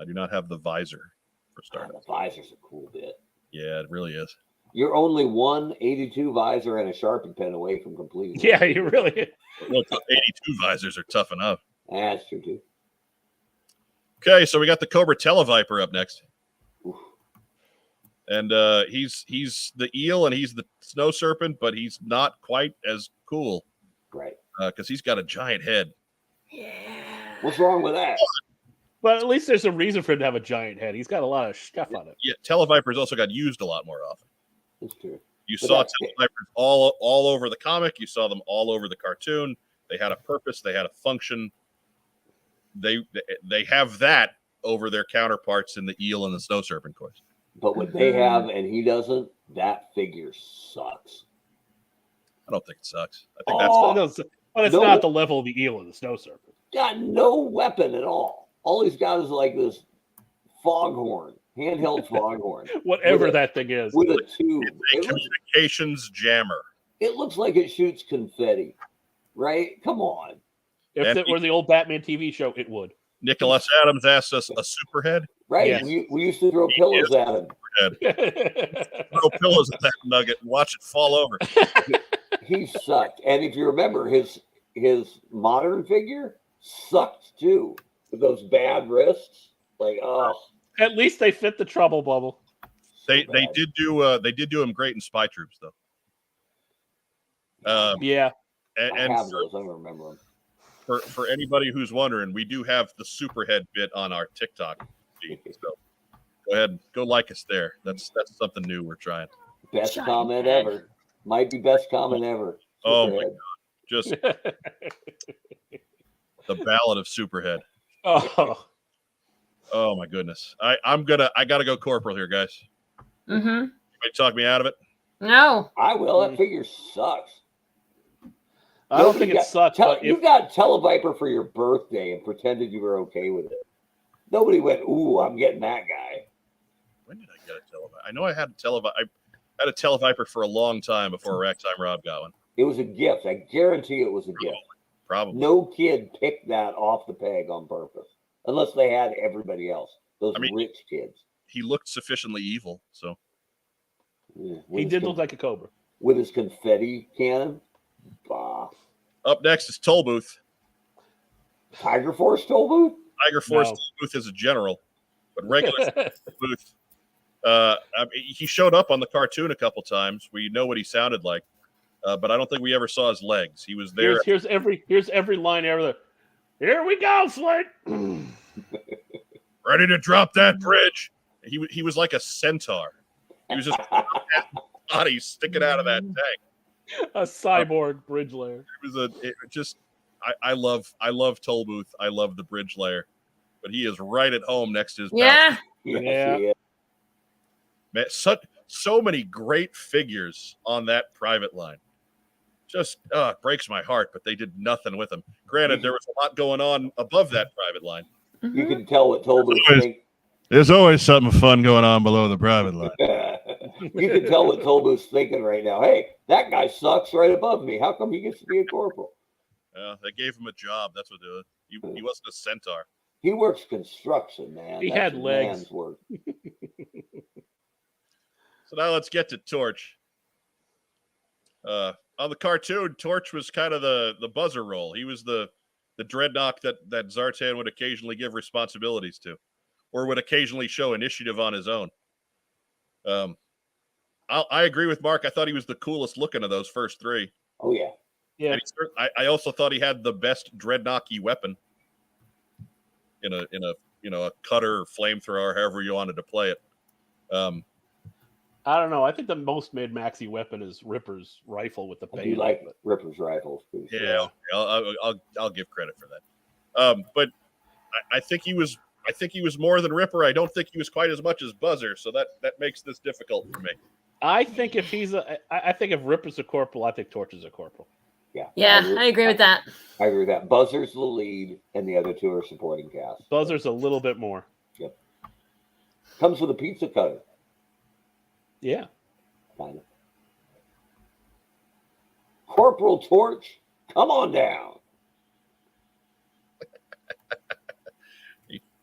I do not have the visor for Starduster. The visor's a cool bit. Yeah, it really is. You're only 182 visor and a Sharpie pen away from completing. Yeah, you really. Look, 82 visors are tough enough. That's true too. Okay, so we got the Cobra Televiper up next. Oof. And he's the eel and he's the Snow Serpent, but he's not quite as cool. Right. Because he's got a giant head. Yeah. What's wrong with that? But at least there's a reason for him to have a giant head. He's got a lot of stuff on it. Yeah, Televipers also got used a lot more often. That's true. You But saw that's- Televipers all over the comic. You saw them all over the cartoon. They had a purpose. They had a function. They have that over their counterparts in the eel and the Snow Serpent course. But what they have and he doesn't, that figure sucks. I don't think it sucks. I think But it's No. not the level of the eel and the Snow Serpent. Got no weapon at all. All he's got is like this foghorn, handheld foghorn. Whatever With a- that thing is. With a tube. that's a communications jammer. It looks like it shoots confetti, right? Come on. If And it were the old Batman TV show, it would. Nicholas Adams asked us a superhead. Right? Yes. We used to throw pillows at him. Throw pillows at that nugget and watch it fall over. He sucked. And if you remember, his modern figure sucked too. With those bad wrists. Like, oh, At least they fit the trouble bubble. They bad. did do him great in Spy Troops though. Yeah. I And have those. I don't remember them. for anybody who's wondering, we do have the Superhead bit on our TikTok feed. So go ahead, go like us there. That's something new we're trying. Best Giant comment head. ever. Might be best comment ever. Oh my Superhead. God. Just the Ballad of Superhead. Oh. Oh my goodness. I gotta go corporal here, guys. Mm-hmm. You might talk me out of it. No. I will. That figure sucks. I don't think it sucks. But You got Televiper for your birthday and pretended you were okay with it. Nobody went, "Ooh, I'm getting that guy." When did I get a Televiper? I know I had a Televiper for a long time before Ragtime Rob got one. It was a gift. I guarantee it was a gift. Probably. No kid picked that off the peg on purpose, unless they had everybody else. Those rich kids. He looked sufficiently evil, so he did look like a cobra with his confetti cannon. Bah. Up next is Toll Booth. Tiger Force Toll Booth. Tiger Force Toll Booth is a general, but regular Booth. He showed up on the cartoon a couple times. We know what he sounded like, but I don't think we ever saw his legs. He was there. Here's every line ever. Here we go, Flint. Ready to drop that bridge. He was like a centaur. He was just body sticking out of that tank. A cyborg bridge layer. I love Toll Booth. I love the bridge layer, but he is right at home next to his Yeah. Yeah. Man, so many great figures on that private line. Just it breaks my heart, but they did nothing with him. Granted, there was a lot going on above that private line. Mm-hmm. You can tell what Toll Booth thinks. There's always something fun going on below the private line. You can tell what Toll Booth's thinking right now. Hey, that guy sucks right above me. How come he gets to be a corporal? They gave him a job. That's what it was. He wasn't a centaur. He works construction, man. He That's had a legs. man's work. So now let's get to Torch. On the cartoon, Torch was kind of the buzzer role. He was the dreadnought that Zartan would occasionally give responsibilities to, or would occasionally show initiative on his own. I agree with Mark. I thought he was the coolest looking of those first three. Oh yeah. Yeah. And I also thought he had the best dreadnought-y weapon in a cutter, or flamethrower, however you wanted to play it. I don't know. I think the most made maxi weapon is Ripper's rifle with the I do bayonet. like Ripper's rifles. Yeah, I'll give credit for that. But I think he was more than Ripper. I don't think he was quite as much as Buzzer, so that makes this difficult for me. I think if Ripper's a corporal, I think Torch is a corporal. Yeah, I agree with that. I agree with that. Buzzer's the lead, and the other two are supporting cast. Buzzer's a little bit more. Yep. Comes with a pizza cutter. Yeah. Kind of. Corporal Torch, come on down.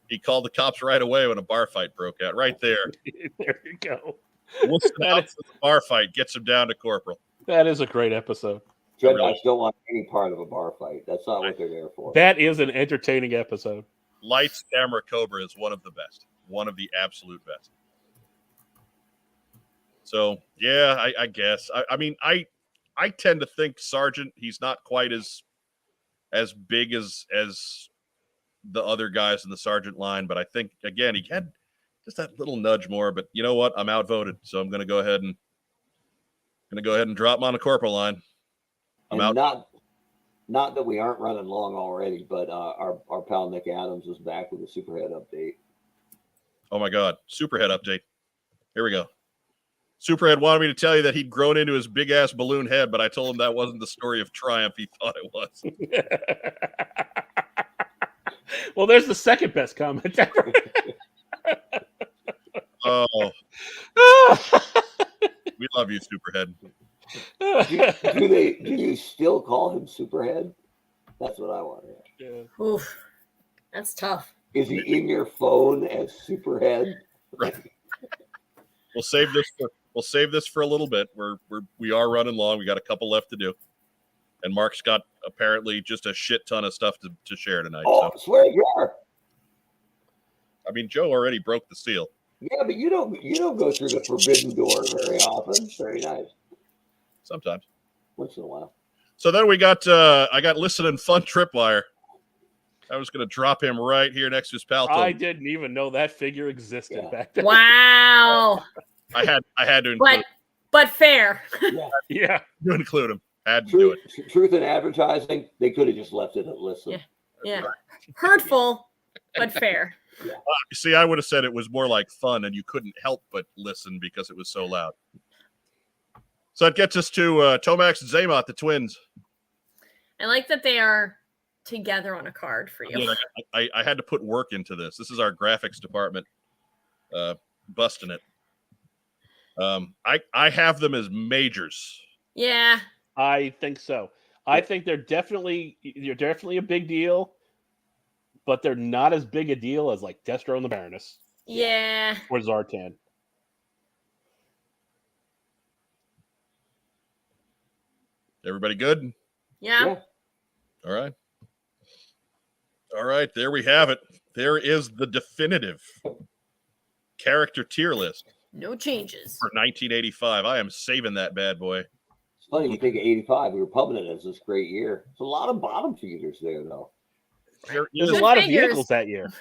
He called the cops right away when a bar fight broke out. Right there. There you go. What's the bar fight gets him down to corporal. That is a great episode. Dreadnoughts don't want any part of a bar fight. That's not what they're there for. That is an entertaining episode. Lights, Camera, Cobra is one of the best. One of the absolute best. So, yeah, I guess. I mean, I tend to think Sergeant, he's not quite as big as the other guys in the Sergeant line, but I think, again, he had just that little nudge more. But you know what? I'm outvoted, so I'm going to go ahead and drop him on the corporal line. I'm and out. Not that we aren't running long already, but our pal Nick Adams is back with a Superhead update. Oh my God, Superhead update. Here we go. Superhead wanted me to tell you that he'd grown into his big ass balloon head, but I told him that wasn't the story of triumph he thought it was. Well, there's the second best comment ever. Oh, we love you, Superhead. Do you still call him Superhead? That's what I want to know. Yeah. Oof, that's tough. Is he in your phone as Superhead? Right. We'll save this for a little bit. We are running long. We got a couple left to do, and Mark's got apparently just a shit ton of stuff to share tonight. Oh, So swear you are. I mean, Joe already broke the seal. Yeah, but you don't go through the forbidden door very often. Very nice. Sometimes. Once in a while. So then we got I got Listen and Fun Tripwire. I was going to drop him right here next to his pal. I didn't even know that figure existed back then. Wow. I had to include but fair. Yeah. to include him. Had to do it. Truth in advertising, they could have just left it at Listen. Yeah. Hurtful, but fair. See, I would have said it was more like fun, and you couldn't help but listen because it was so loud. So it gets us to Tomax and Zaymot, the twins. I like that they are together on a card for you. I had to put work into this. This is our graphics department busting it. I have them as majors. Yeah. I think so. I think they're definitely a big deal, but they're not as big a deal as like Destro and the Baroness. Yeah. Or Zartan. Everybody good? Yeah. All right, there we have it. There is the definitive character tier list. No changes. For 1985. I am saving that bad boy. It's funny you think of 85. We were pumping it as this great year. There's a lot of bottom feeders there, though. There's a lot of vehicles that year.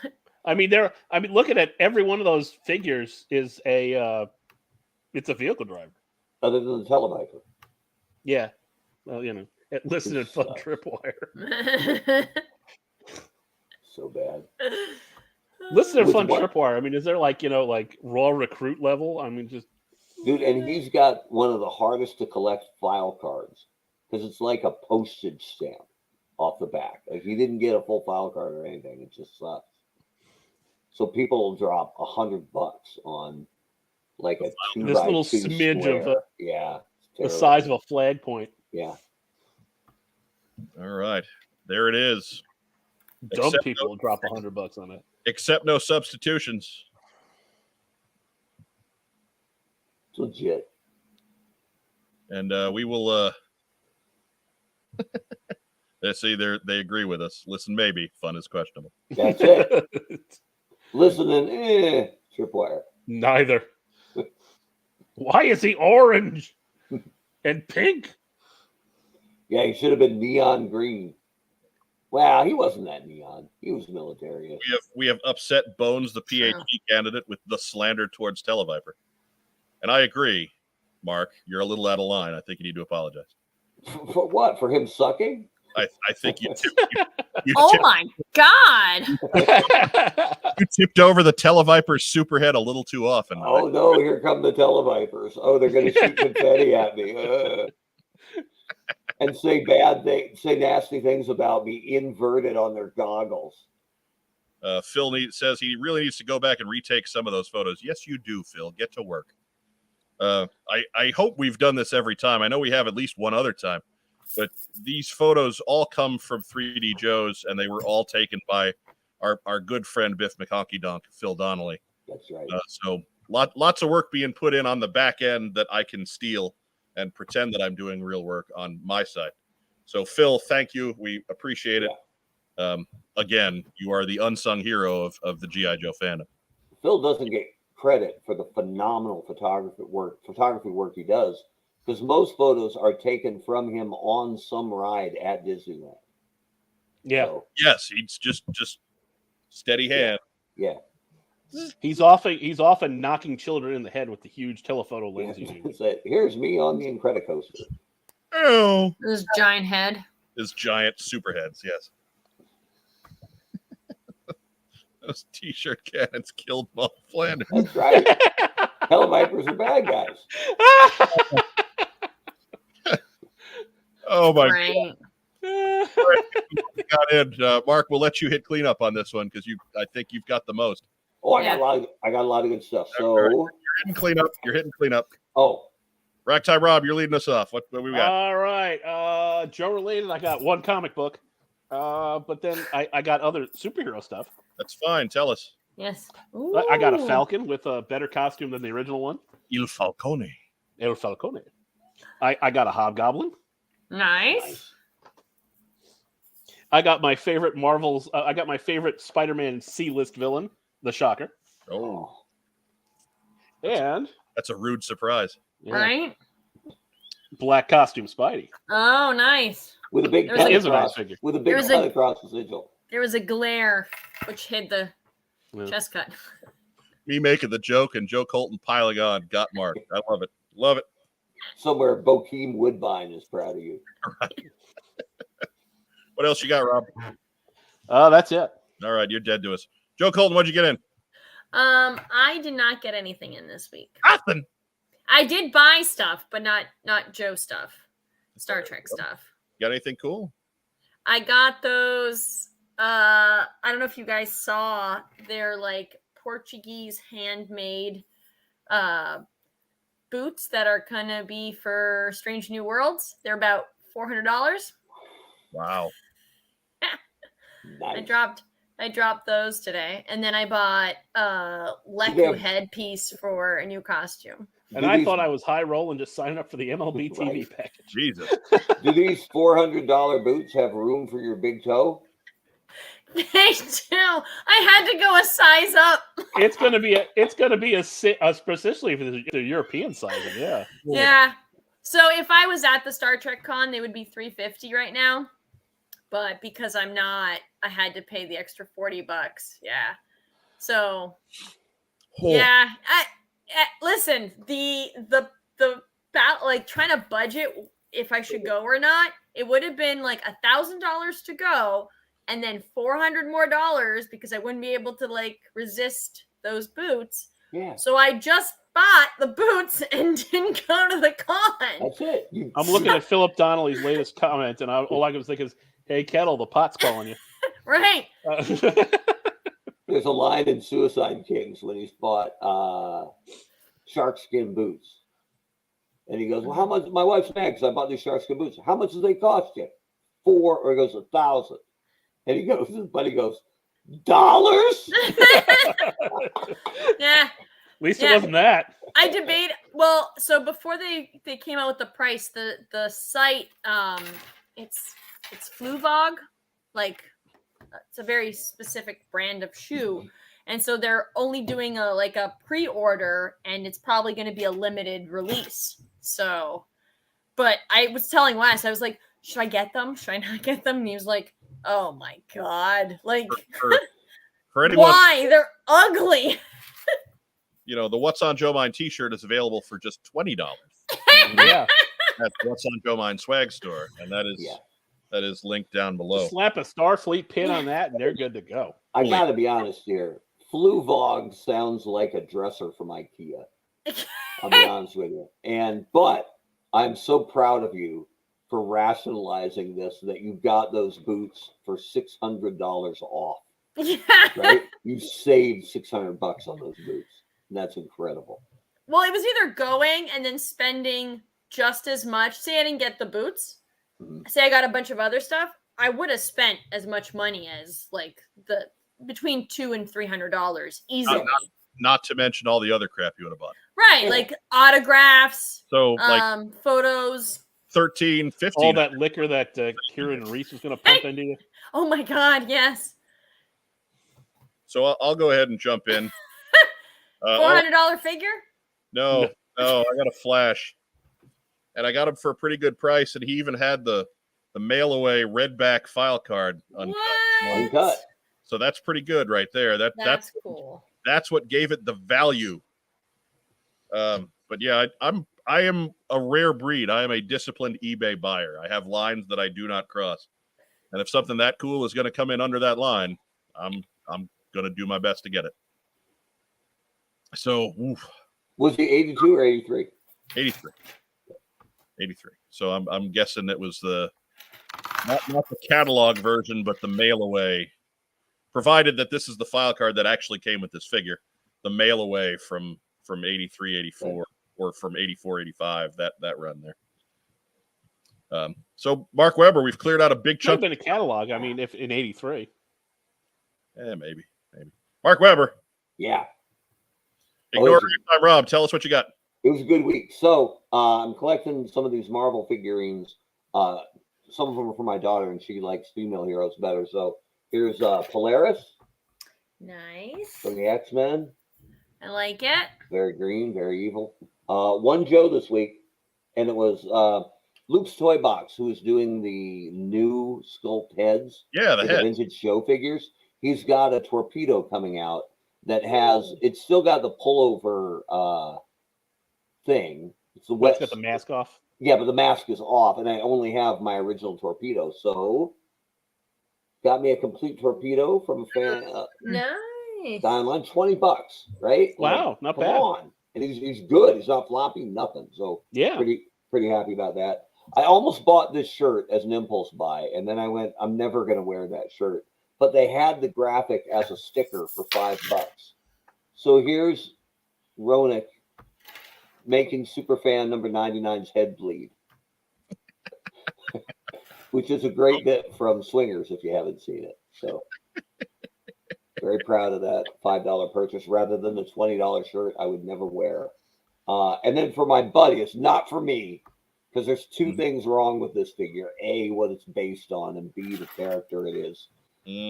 Looking at every one of those figures is it's a vehicle driver. Other than the Televiper. Yeah. Well, Listen and Fun Tripwire. So bad. Listen and Fun Tripwire. Is there like raw recruit level? Just dude, and he's got one of the hardest to collect file cards because it's like a postage stamp off the back. Like you didn't get a full file card or anything. It just sucks. So people will drop $100 on like a 2x2 this little smidge square. of the size of a flag point. Yeah. All right, there it is. Dumb people will drop $100 on it. Except no substitutions. It's legit. And we will. See, they agree with us. Listen, maybe fun is questionable. That's it. Listening, Tripwire. Neither. Why is he orange and pink? Yeah, he should have been neon green. Wow, he wasn't that neon. He was military. We have upset Bones, the PhD candidate, with the slander towards Televiper. And I agree, Mark. You're a little out of line. I think you need to apologize. For what? For him sucking? I think you my God. You tipped over the Televiper's superhead a little too often. Oh, no, here come the Televipers. Oh, they're going to shoot confetti at me. And say nasty things about me inverted on their goggles. Phil says he really needs to go back and retake some of those photos. Yes, you do, Phil. Get to work. I hope we've done this every time. I know we have at least one other time. But these photos all come from 3D Joe's, and they were all taken by our good friend Biff McHonky Donk, Phil Donnelly. That's right. So lots of work being put in on the back end that I can steal and pretend that I'm doing real work on my side. So, Phil, thank you. We appreciate it. Again, you are the unsung hero of the G.I. Joe fandom. Phil doesn't get credit for the phenomenal photography work he does, because most photos are taken from him on some ride at Disneyland. Yeah. So, yes, he's just steady hand. Yeah. He's often knocking children in the head with the huge telephoto lens he's using. Here's me on the Incredicoaster. Oh, His giant head. His giant super heads, yes. Those t-shirt cannons killed Bob Flanders. That's right. Televipers are bad guys. Oh my Right. God! Got in. Mark, we'll let you hit cleanup on this one because I think you've got the most. Oh, I got a lot of good stuff. So you're hitting cleanup. You're hitting cleanup. Oh, Ragtime Rob, you're leading us off. What we got? All right. Joe related. I got one comic book, but then I got other superhero stuff. That's fine. Tell us. Yes. I got a Falcon with a better costume than the original one. Il Falcone. El Falcone. I got a Hobgoblin. Nice. I got my favorite Marvel's. I got my favorite Spider-Man C-list villain, the Shocker. Oh. And That's a rude surprise. yeah, Right? black costume Spidey. Oh, nice. With a big There was cut That is a nice across, figure. with a big There was cut a- across the sigil. There was a glare which hid the Yeah. chest cut. Me making the joke and Joe Colton piling on. Got Mark. I love it. Love it. Somewhere Bokeem Woodbine is proud of you. What else you got, Rob? That's it. All right, you're dead to us. Joe Colton, what'd you get in? I did not get anything in this week. Nothing. I did buy stuff, but not Joe stuff. Star Trek stuff. Got anything cool? I got those. I don't know if you guys saw. They're like Portuguese handmade boots that are gonna be for Strange New Worlds. They're about $400. Wow. Nice. I dropped those today, and then I bought Leku headpiece for a new costume. And I thought I was high rolling just signing up for the MLB TV Right. package. Jesus. Do these $400 boots have room for your big toe? They do. I had to go a size up. It's gonna be especially for the European sizing. Yeah. Yeah. So if I was at the Star Trek con, they would be $350 right now. But because I'm not, I had to pay the extra $40. Yeah. So yeah. Listen, the like trying to budget if I should go or not, it would have been like $1,000 to go and then $400 more because I wouldn't be able to like resist those boots. Yeah. So I just bought the boots and didn't go to the con. That's it. I'm looking at Philip Donnelly's latest comment, and all I can think is, "Hey, Kettle, the pot's calling you." Right. There's a line in Suicide Kings when he's bought shark skin boots. And he goes, well, how much? My wife's mad because I bought these shark skin boots. How much do they cost you? $400, or he goes, $1,000. And he goes, his buddy goes, dollars? Yeah. At least it wasn't that. I debate. Well, so before they came out with the price, the site, it's Fluvog, like it's a very specific brand of shoe, and so they're only doing a pre-order, and it's probably going to be a limited release. So, but I was telling Wes, I was like, should I get them? Should I not get them? And he was like, oh my god, like For anyone, why? They're ugly. you know, the What's on Joe Mine t-shirt is available for just $20 Yeah. at What's on Joe Mine swag store, and that is linked down below. Just slap a Starfleet pin on that, and they're good to go. I got to be honest here. Fluvog sounds like a dresser from IKEA. I'll be honest with you. But I'm so proud of you for rationalizing this, that you got those boots for $600 off. Yeah. Right? You saved $600 on those boots. And that's incredible. Well, it was either going and then spending just as much. Say I didn't get the boots. Say I got a bunch of other stuff. I would have spent as much money as like the between $200 and $300 easily. Not to mention all the other crap you would have bought. Right, like autographs. So like photos. 13, 15. All that liquor that Kieran Reese was going to pump into you. Oh my God, yes. So I'll go ahead and jump in. $400 figure? No, I got a Flash, and I got him for a pretty good price. And he even had the mail away redback file card Uncut. So that's pretty good right there. That's cool. That's what gave it the value. But yeah, I am a rare breed. I am a disciplined eBay buyer. I have lines that I do not cross, and if something that cool is going to come in under that line, I'm going to do my best to get it. So, Was he 82 or 83? 83. So I'm guessing it was the not the catalog version, but the mail away. Provided that this is the file card that actually came with this figure, the mail away from 83, 84, or from 84, 85, that run there. So Mark Webber, we've cleared out a big Should have chunk. been a catalog. I mean, if in '83. Maybe. Mark Webber, Yeah. ignore time, Rob. Tell us what you got. It was a good week. So I'm collecting some of these Marvel figurines. Some of them are for my daughter, and she likes female heroes better. So here's Polaris Nice. from the X-Men. I like it. Very green, very evil. One Joe this week, and it was Luke's Toy Box, who is doing the new sculpt heads Yeah, the for head. the vintage show figures. He's got a torpedo coming out that has, it's still got the pullover thing. It's the What's wet. got the mask off? Yeah, but the mask is off, and I only have my original torpedo. Got me a complete torpedo from a fan. Nice. Online, $20, right? Wow, not come bad. on. And he's good. He's not floppy, nothing. So Yeah. pretty happy about that. I almost bought this shirt as an impulse buy, and then I went, I'm never gonna wear that shirt. But they had the graphic as a sticker for $5. So here's Ronick making Superfan number 99's head bleed. Which is a great bit from Swingers if you haven't seen it. So very proud of that $5 purchase rather than the $20 shirt I would never wear. And then for my buddy, it's not for me because there's two things wrong with this figure. A, what it's based on, and B, the character it is.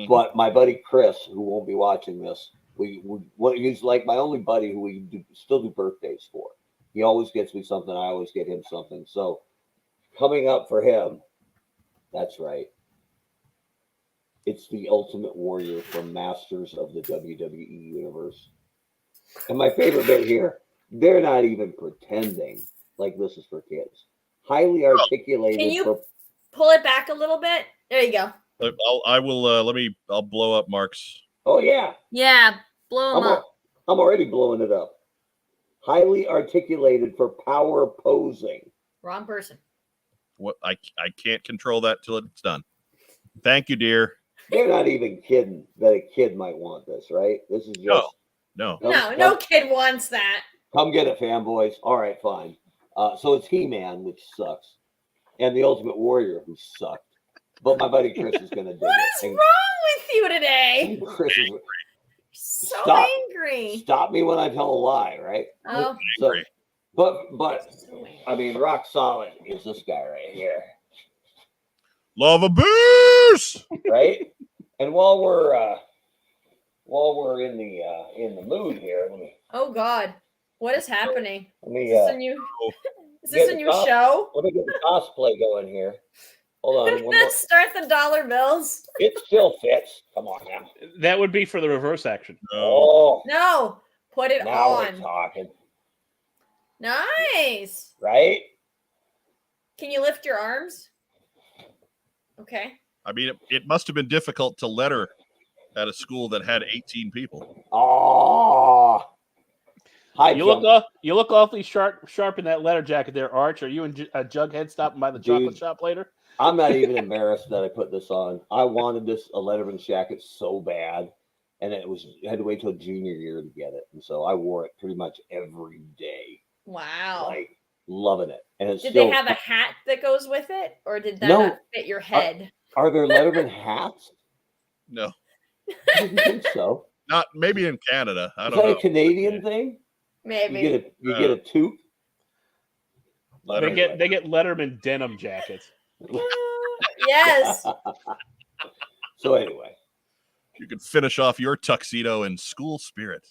But my buddy Chris, who won't be watching this, he's like my only buddy who we still do birthdays for. He always gets me something. I always get him something. So coming up for him, that's right. It's the Ultimate Warrior from Masters of the WWE Universe. And my favorite bit here, they're not even pretending like this is for kids. Highly articulated. Can you pull it back a little bit? There you go. I'll blow up Mark's. Oh, yeah. Yeah, blow them up. I'm already blowing it up. Highly articulated for power posing. Wrong person. What I can't control that till it's done. Thank you, dear. They're not even kidding that a kid might want this, right? This is just no No kid wants that. Come get it, fanboys. All right, fine. So it's He-Man, which sucks, and the Ultimate Warrior, who sucked. But my buddy Chris is going to do What it. is wrong with you today? Chris is So Stop. angry. Stop me when I tell a lie, right? Oh, So, but I mean, rock solid is this guy right here, Love abuse. right? And while we're in the mood here, oh God, what is happening? let me Is this a new show? Let me get the cosplay going here. Hold on. Let's start the dollar bills. It still fits. Come on now. That would be for the reverse action. Oh, No, put it now we're on. talking, Nice. right? Can you lift your arms? Okay. I mean, it must have been difficult to letter at a school that had 18 people. Oh, hi, You Jump. look awfully sharp in that leather jacket there, Arch. Are you and Jughead stopping by the chocolate shop later? I'm not even embarrassed that I put this on. I wanted a Letterman's jacket so bad, and I had to wait till junior year to get it, and so I wore it pretty much every day. Wow. Like loving it. And it's Did still, they have a hat that goes with it, or did that No. not fit your head? Are there Letterman hats? No, I didn't think so. not maybe in Canada. I Is don't that know. a Canadian thing? Maybe. You get a toque. They get Letterman denim jackets. Yes. So anyway, You can finish off your tuxedo in school spirit.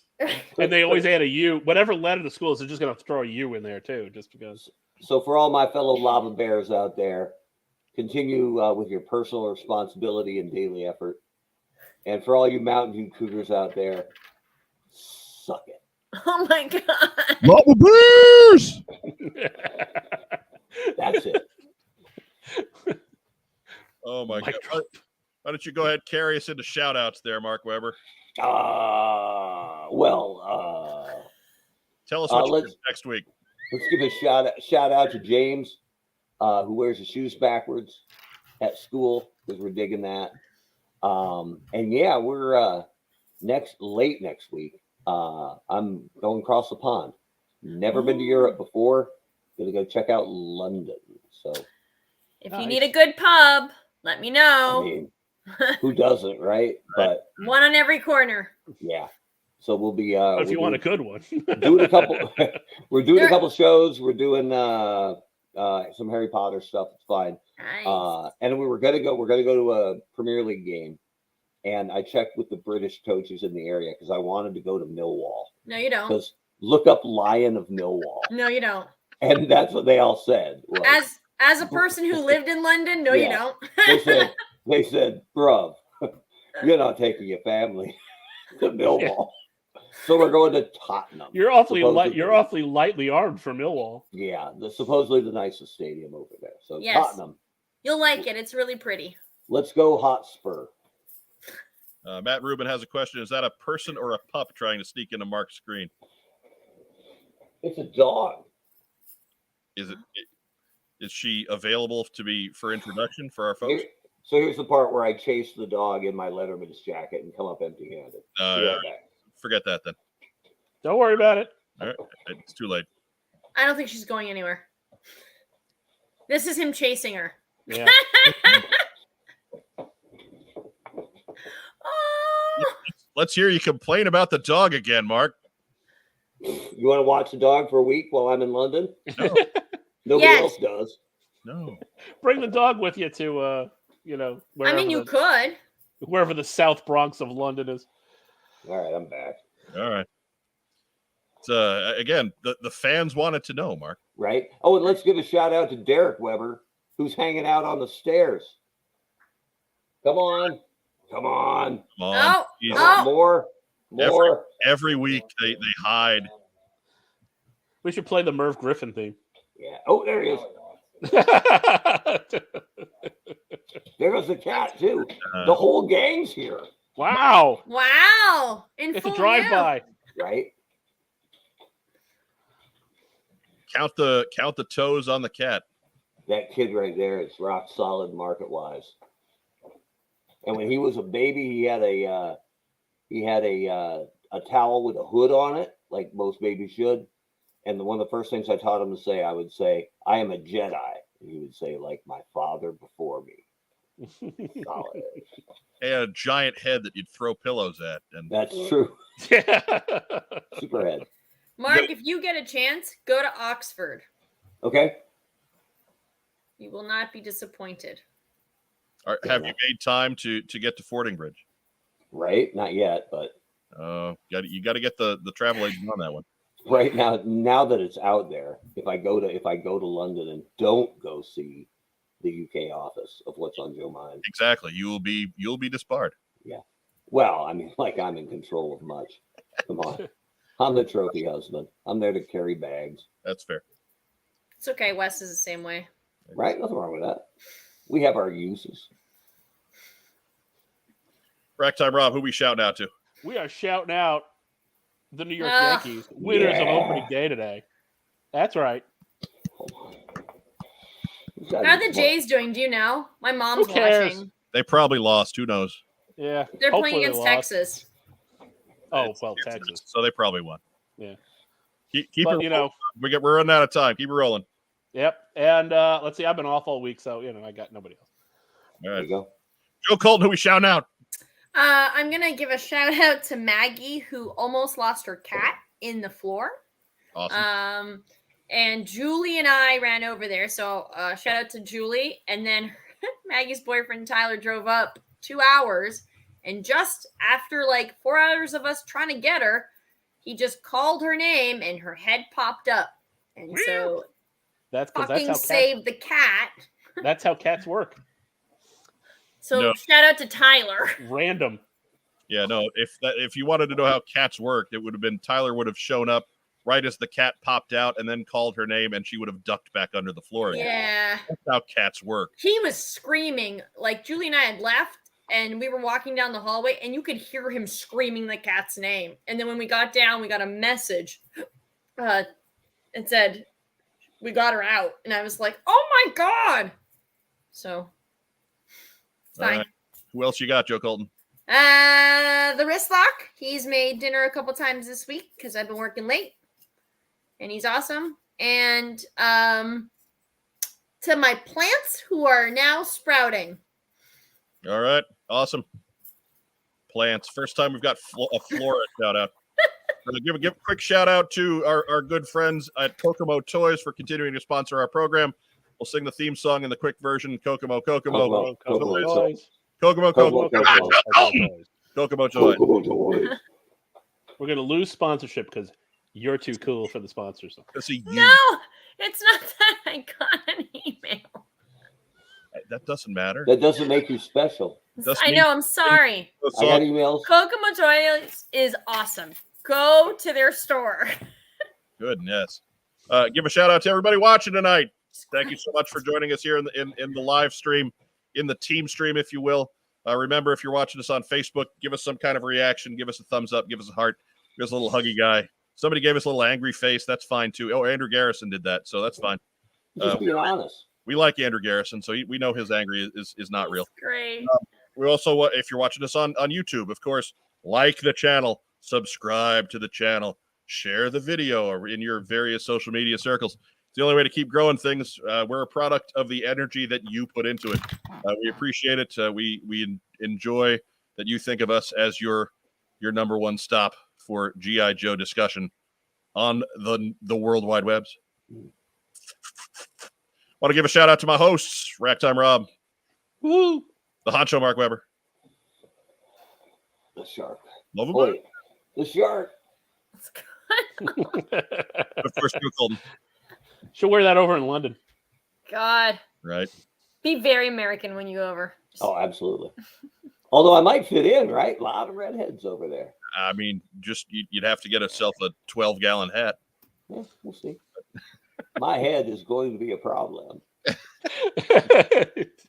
And they always add a U. Whatever letter the school is, they're just going to throw a U in there too, just because. so for all my fellow lava bears out there, continue with your personal responsibility and daily effort. And for all you Mountain View Cougars out there, suck it. Oh my God. Love abuse. That's it. Oh my Mic God. drop. Why don't you go ahead, carry us into shout outs there, Mark Weber? Well, Tell us what you let's- did next week. let's give a shout out to James, who wears his shoes backwards at school because we're digging that. And yeah, we're late next week. I'm going across the pond. Never been to Europe before. Gonna go check out London. So If you need a good pub, let me I know. mean, who doesn't, right? But One on every corner. yeah. So we'll be If you want a good one. doing a couple we're doing a couple shows. We're doing some Harry Potter stuff. It's fine. Nice. And we're gonna go to a Premier League game and I checked with the British coaches in the area because I wanted to go to Millwall. No, you don't. Because look up Lion of Millwall, No, you don't. and that's what they all said. Was, As a person who lived in London, no, you Yeah. don't. they said, bruv, you're not taking your family to Millwall. So we're going to Tottenham. You're awfully supposedly. you're awfully lightly armed for Millwall. Yeah, supposedly the nicest stadium over there. So Yes. Tottenham. You'll like it. It's really pretty. Let's go Hotspur. Matt Rubin has a question. Is that a person or a pup trying to sneak into Mark's screen? It's a dog. Is she available for introduction for our folks? So here's the part where I chase the dog in my Letterman's jacket and come up empty-handed. Forget that then. Don't worry about it. All right. It's too late. I don't think she's going anywhere. This is him chasing her. Yeah. Oh, Let's hear you complain about the dog again, Mark. You want to watch the dog for a week while I'm in London? No. Nobody Yes. else does. No. Bring the dog with you to I mean, you could. wherever the South Bronx of London is. All right, I'm back. All right. So again, the fans wanted to know, Mark. Right? Oh, and let's give a shout out to Derek Weber, who's hanging out on the stairs. Come on. Come on. Oh, Jesus. oh. More. Every week they hide. We should play the Merv Griffin theme. Yeah. Oh, there he is. There goes the cat, too. The whole gang's here. Wow. Wow. In It's a full drive-by. Right? Count the toes on the cat. That kid right there is rock solid market-wise. And when he was a baby, he had a towel with a hood on it, like most babies should. And one of the first things I taught him to say, I would say, "I am a Jedi." And he would say, "Like my father before me." Solid. He had a giant head that you'd throw pillows at. And That's true. Superhead. Mark, if you get a chance, go to Oxford. Okay. You will not be disappointed. have you made time to get to Fordingbridge? Right? Not yet, but You got to get the travel agent on that one. right now that it's out there, if I go to London and don't go see the UK office of What's on Joe Mind. Exactly. You'll be disbarred. Yeah. Well, I mean, like I'm in control of much. Come on. I'm the trophy husband. I'm there to carry bags. That's fair. It's okay. Wes is the same way. Right? Nothing wrong with that. We have our uses. Rack time, Rob. Who we shouting out to? We are shouting out the New York Yankees, winners of opening day today. That's right. How are the Jays doing? Do you know? My mom's Who cares? watching. They probably lost. Who knows? Yeah. They're hopefully playing they against lost. Texas. Oh, well, Texas. So they probably won. Yeah. Keep But, it. We're running out of time. Keep it rolling. Yep. And let's see, I've been off all week, so I got nobody else. All There right. you go. Joe Colton, who we shouting out? I'm going to give a shout out to Maggie, who almost lost her cat in the floor. Awesome. And Julie and I ran over there. So shout out to Julie. And then Maggie's boyfriend, Tyler, drove up 2 hours. And just after like 4 hours of us trying to get her, he just called her name and her head popped up. And so That's because fucking that's how saved the cat. that's how cats work. So No. shout out to Tyler. Random. Yeah, no. If you wanted to know how cats worked, it would have been Tyler would have shown up right as the cat popped out and then called her name, and she would have ducked back under the floor again. Yeah. That's how cats work. He was screaming. Like Julie and I had left and we were walking down the hallway and you could hear him screaming the cat's name. And then when we got down, we got a message. It said, "We got her out." And I was like, "Oh my God." So it's All fine. right. Who else you got, Joe Colton? The wrist lock. He's made dinner a couple times this week because I've been working late. And he's awesome. And to my plants who are now sprouting. All right. Awesome. Plants. First time we've got a flora shout out. Give a quick shout out to our good friends at Kokomo Toys for continuing to sponsor our program. We'll sing the theme song in the quick version. Kokomo. Kokomo. Toys. Kokomo Kokomo Toys. Toys. We're gonna lose sponsorship because you're too cool for the sponsors. See, you. No, it's not that I got an email. That doesn't matter. That doesn't make you special. I know. I'm sorry. I got emails. Kokomo Toys is awesome. Go to their store. Goodness. Give a shout out to everybody watching tonight. Thank you so much for joining us here in the live stream, in the team stream, if you will. Remember, if you're watching us on Facebook, give us some kind of reaction. Give us a thumbs up. Give us a heart. Give us a little huggy guy. Somebody gave us a little angry face. That's fine, too. Oh, Andrew Garrison did that, so that's fine. Just being honest. We like Andrew Garrison, so we know his angry is not real. Great. We also, if you're watching us on YouTube, of course, like the channel, subscribe to the channel, share the video or in your various social media circles. It's the only way to keep growing things. We're a product of the energy that you put into it. We appreciate it. We enjoy that you think of us as your number one stop for G.I. Joe discussion on the World Wide Webs. Want to give a shout out to my hosts, Racktime Rob, Woo! the Honcho Mark Weber, The shark. love him, Wait, the shark. of course, Drew Colton, She'll wear that over in London. God. right? Be very American when you go over. Oh, absolutely. Although I might fit in, right? A lot of redheads over there. I mean, just you'd have to get yourself a 12-gallon hat. Yeah, we'll see. My head is going to be a problem.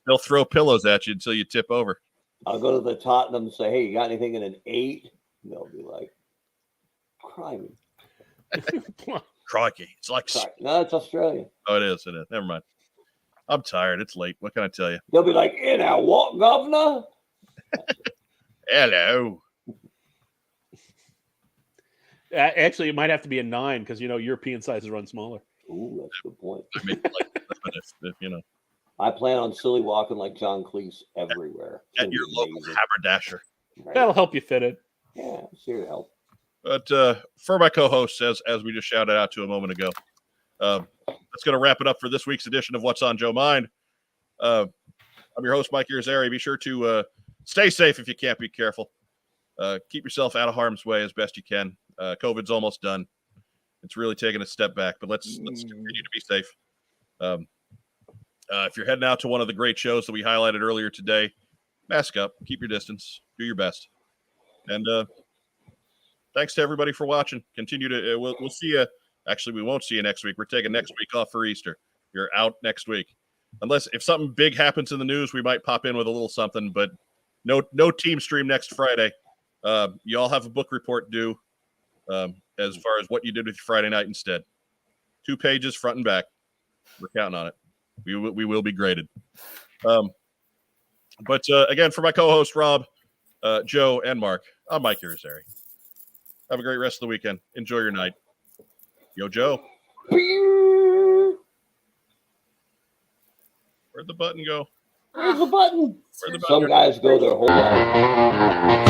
They'll throw pillows at you until you tip over. I'll go to the Tottenham and say, "Hey, you got anything in an 8?" And they'll be like, "Cry me." Crikey. It's like, Sorry. No, it's Australian. oh, it is. Never mind. I'm tired. It's late. What can I tell you? They'll be like, "In our what, governor?" Hello. Actually, it might have to be a 9 because European sizes run smaller. Ooh, that's a good point. I mean, like, if I plan on silly walking like John Cleese everywhere. It's at gonna your be local amazing, haberdasher. right? That'll help you fit it. Yeah, it's here to help. But for my co-hosts, as we just shouted out to a moment ago, that's going to wrap it up for this week's edition of What's on Joe Mind. I'm your host, Mike Irizarry. Be sure to stay safe if you can't be careful. Keep yourself out of harm's way as best you can. COVID's almost done. It's really taking a step back, but let's continue to be safe. If you're heading out to one of the great shows that we highlighted earlier today, mask up, keep your distance, do your best. And thanks to everybody for watching. Continue to, we'll see you. Actually, we won't see you next week. We're taking next week off for Easter. You're out next week. Unless if something big happens in the news, we might pop in with a little something, but no team stream next Friday. You all have a book report due as far as what you did with your Friday night instead. 2 pages, front and back. We're counting on it. We will be graded. But again, for my co-host Rob, Joe, and Mark, I'm Mike Irizarry. Have a great rest of the weekend. Enjoy your night. Yo, Joe. Where'd the button go? Where's the button? Where'd the button Some go? guys go their whole life.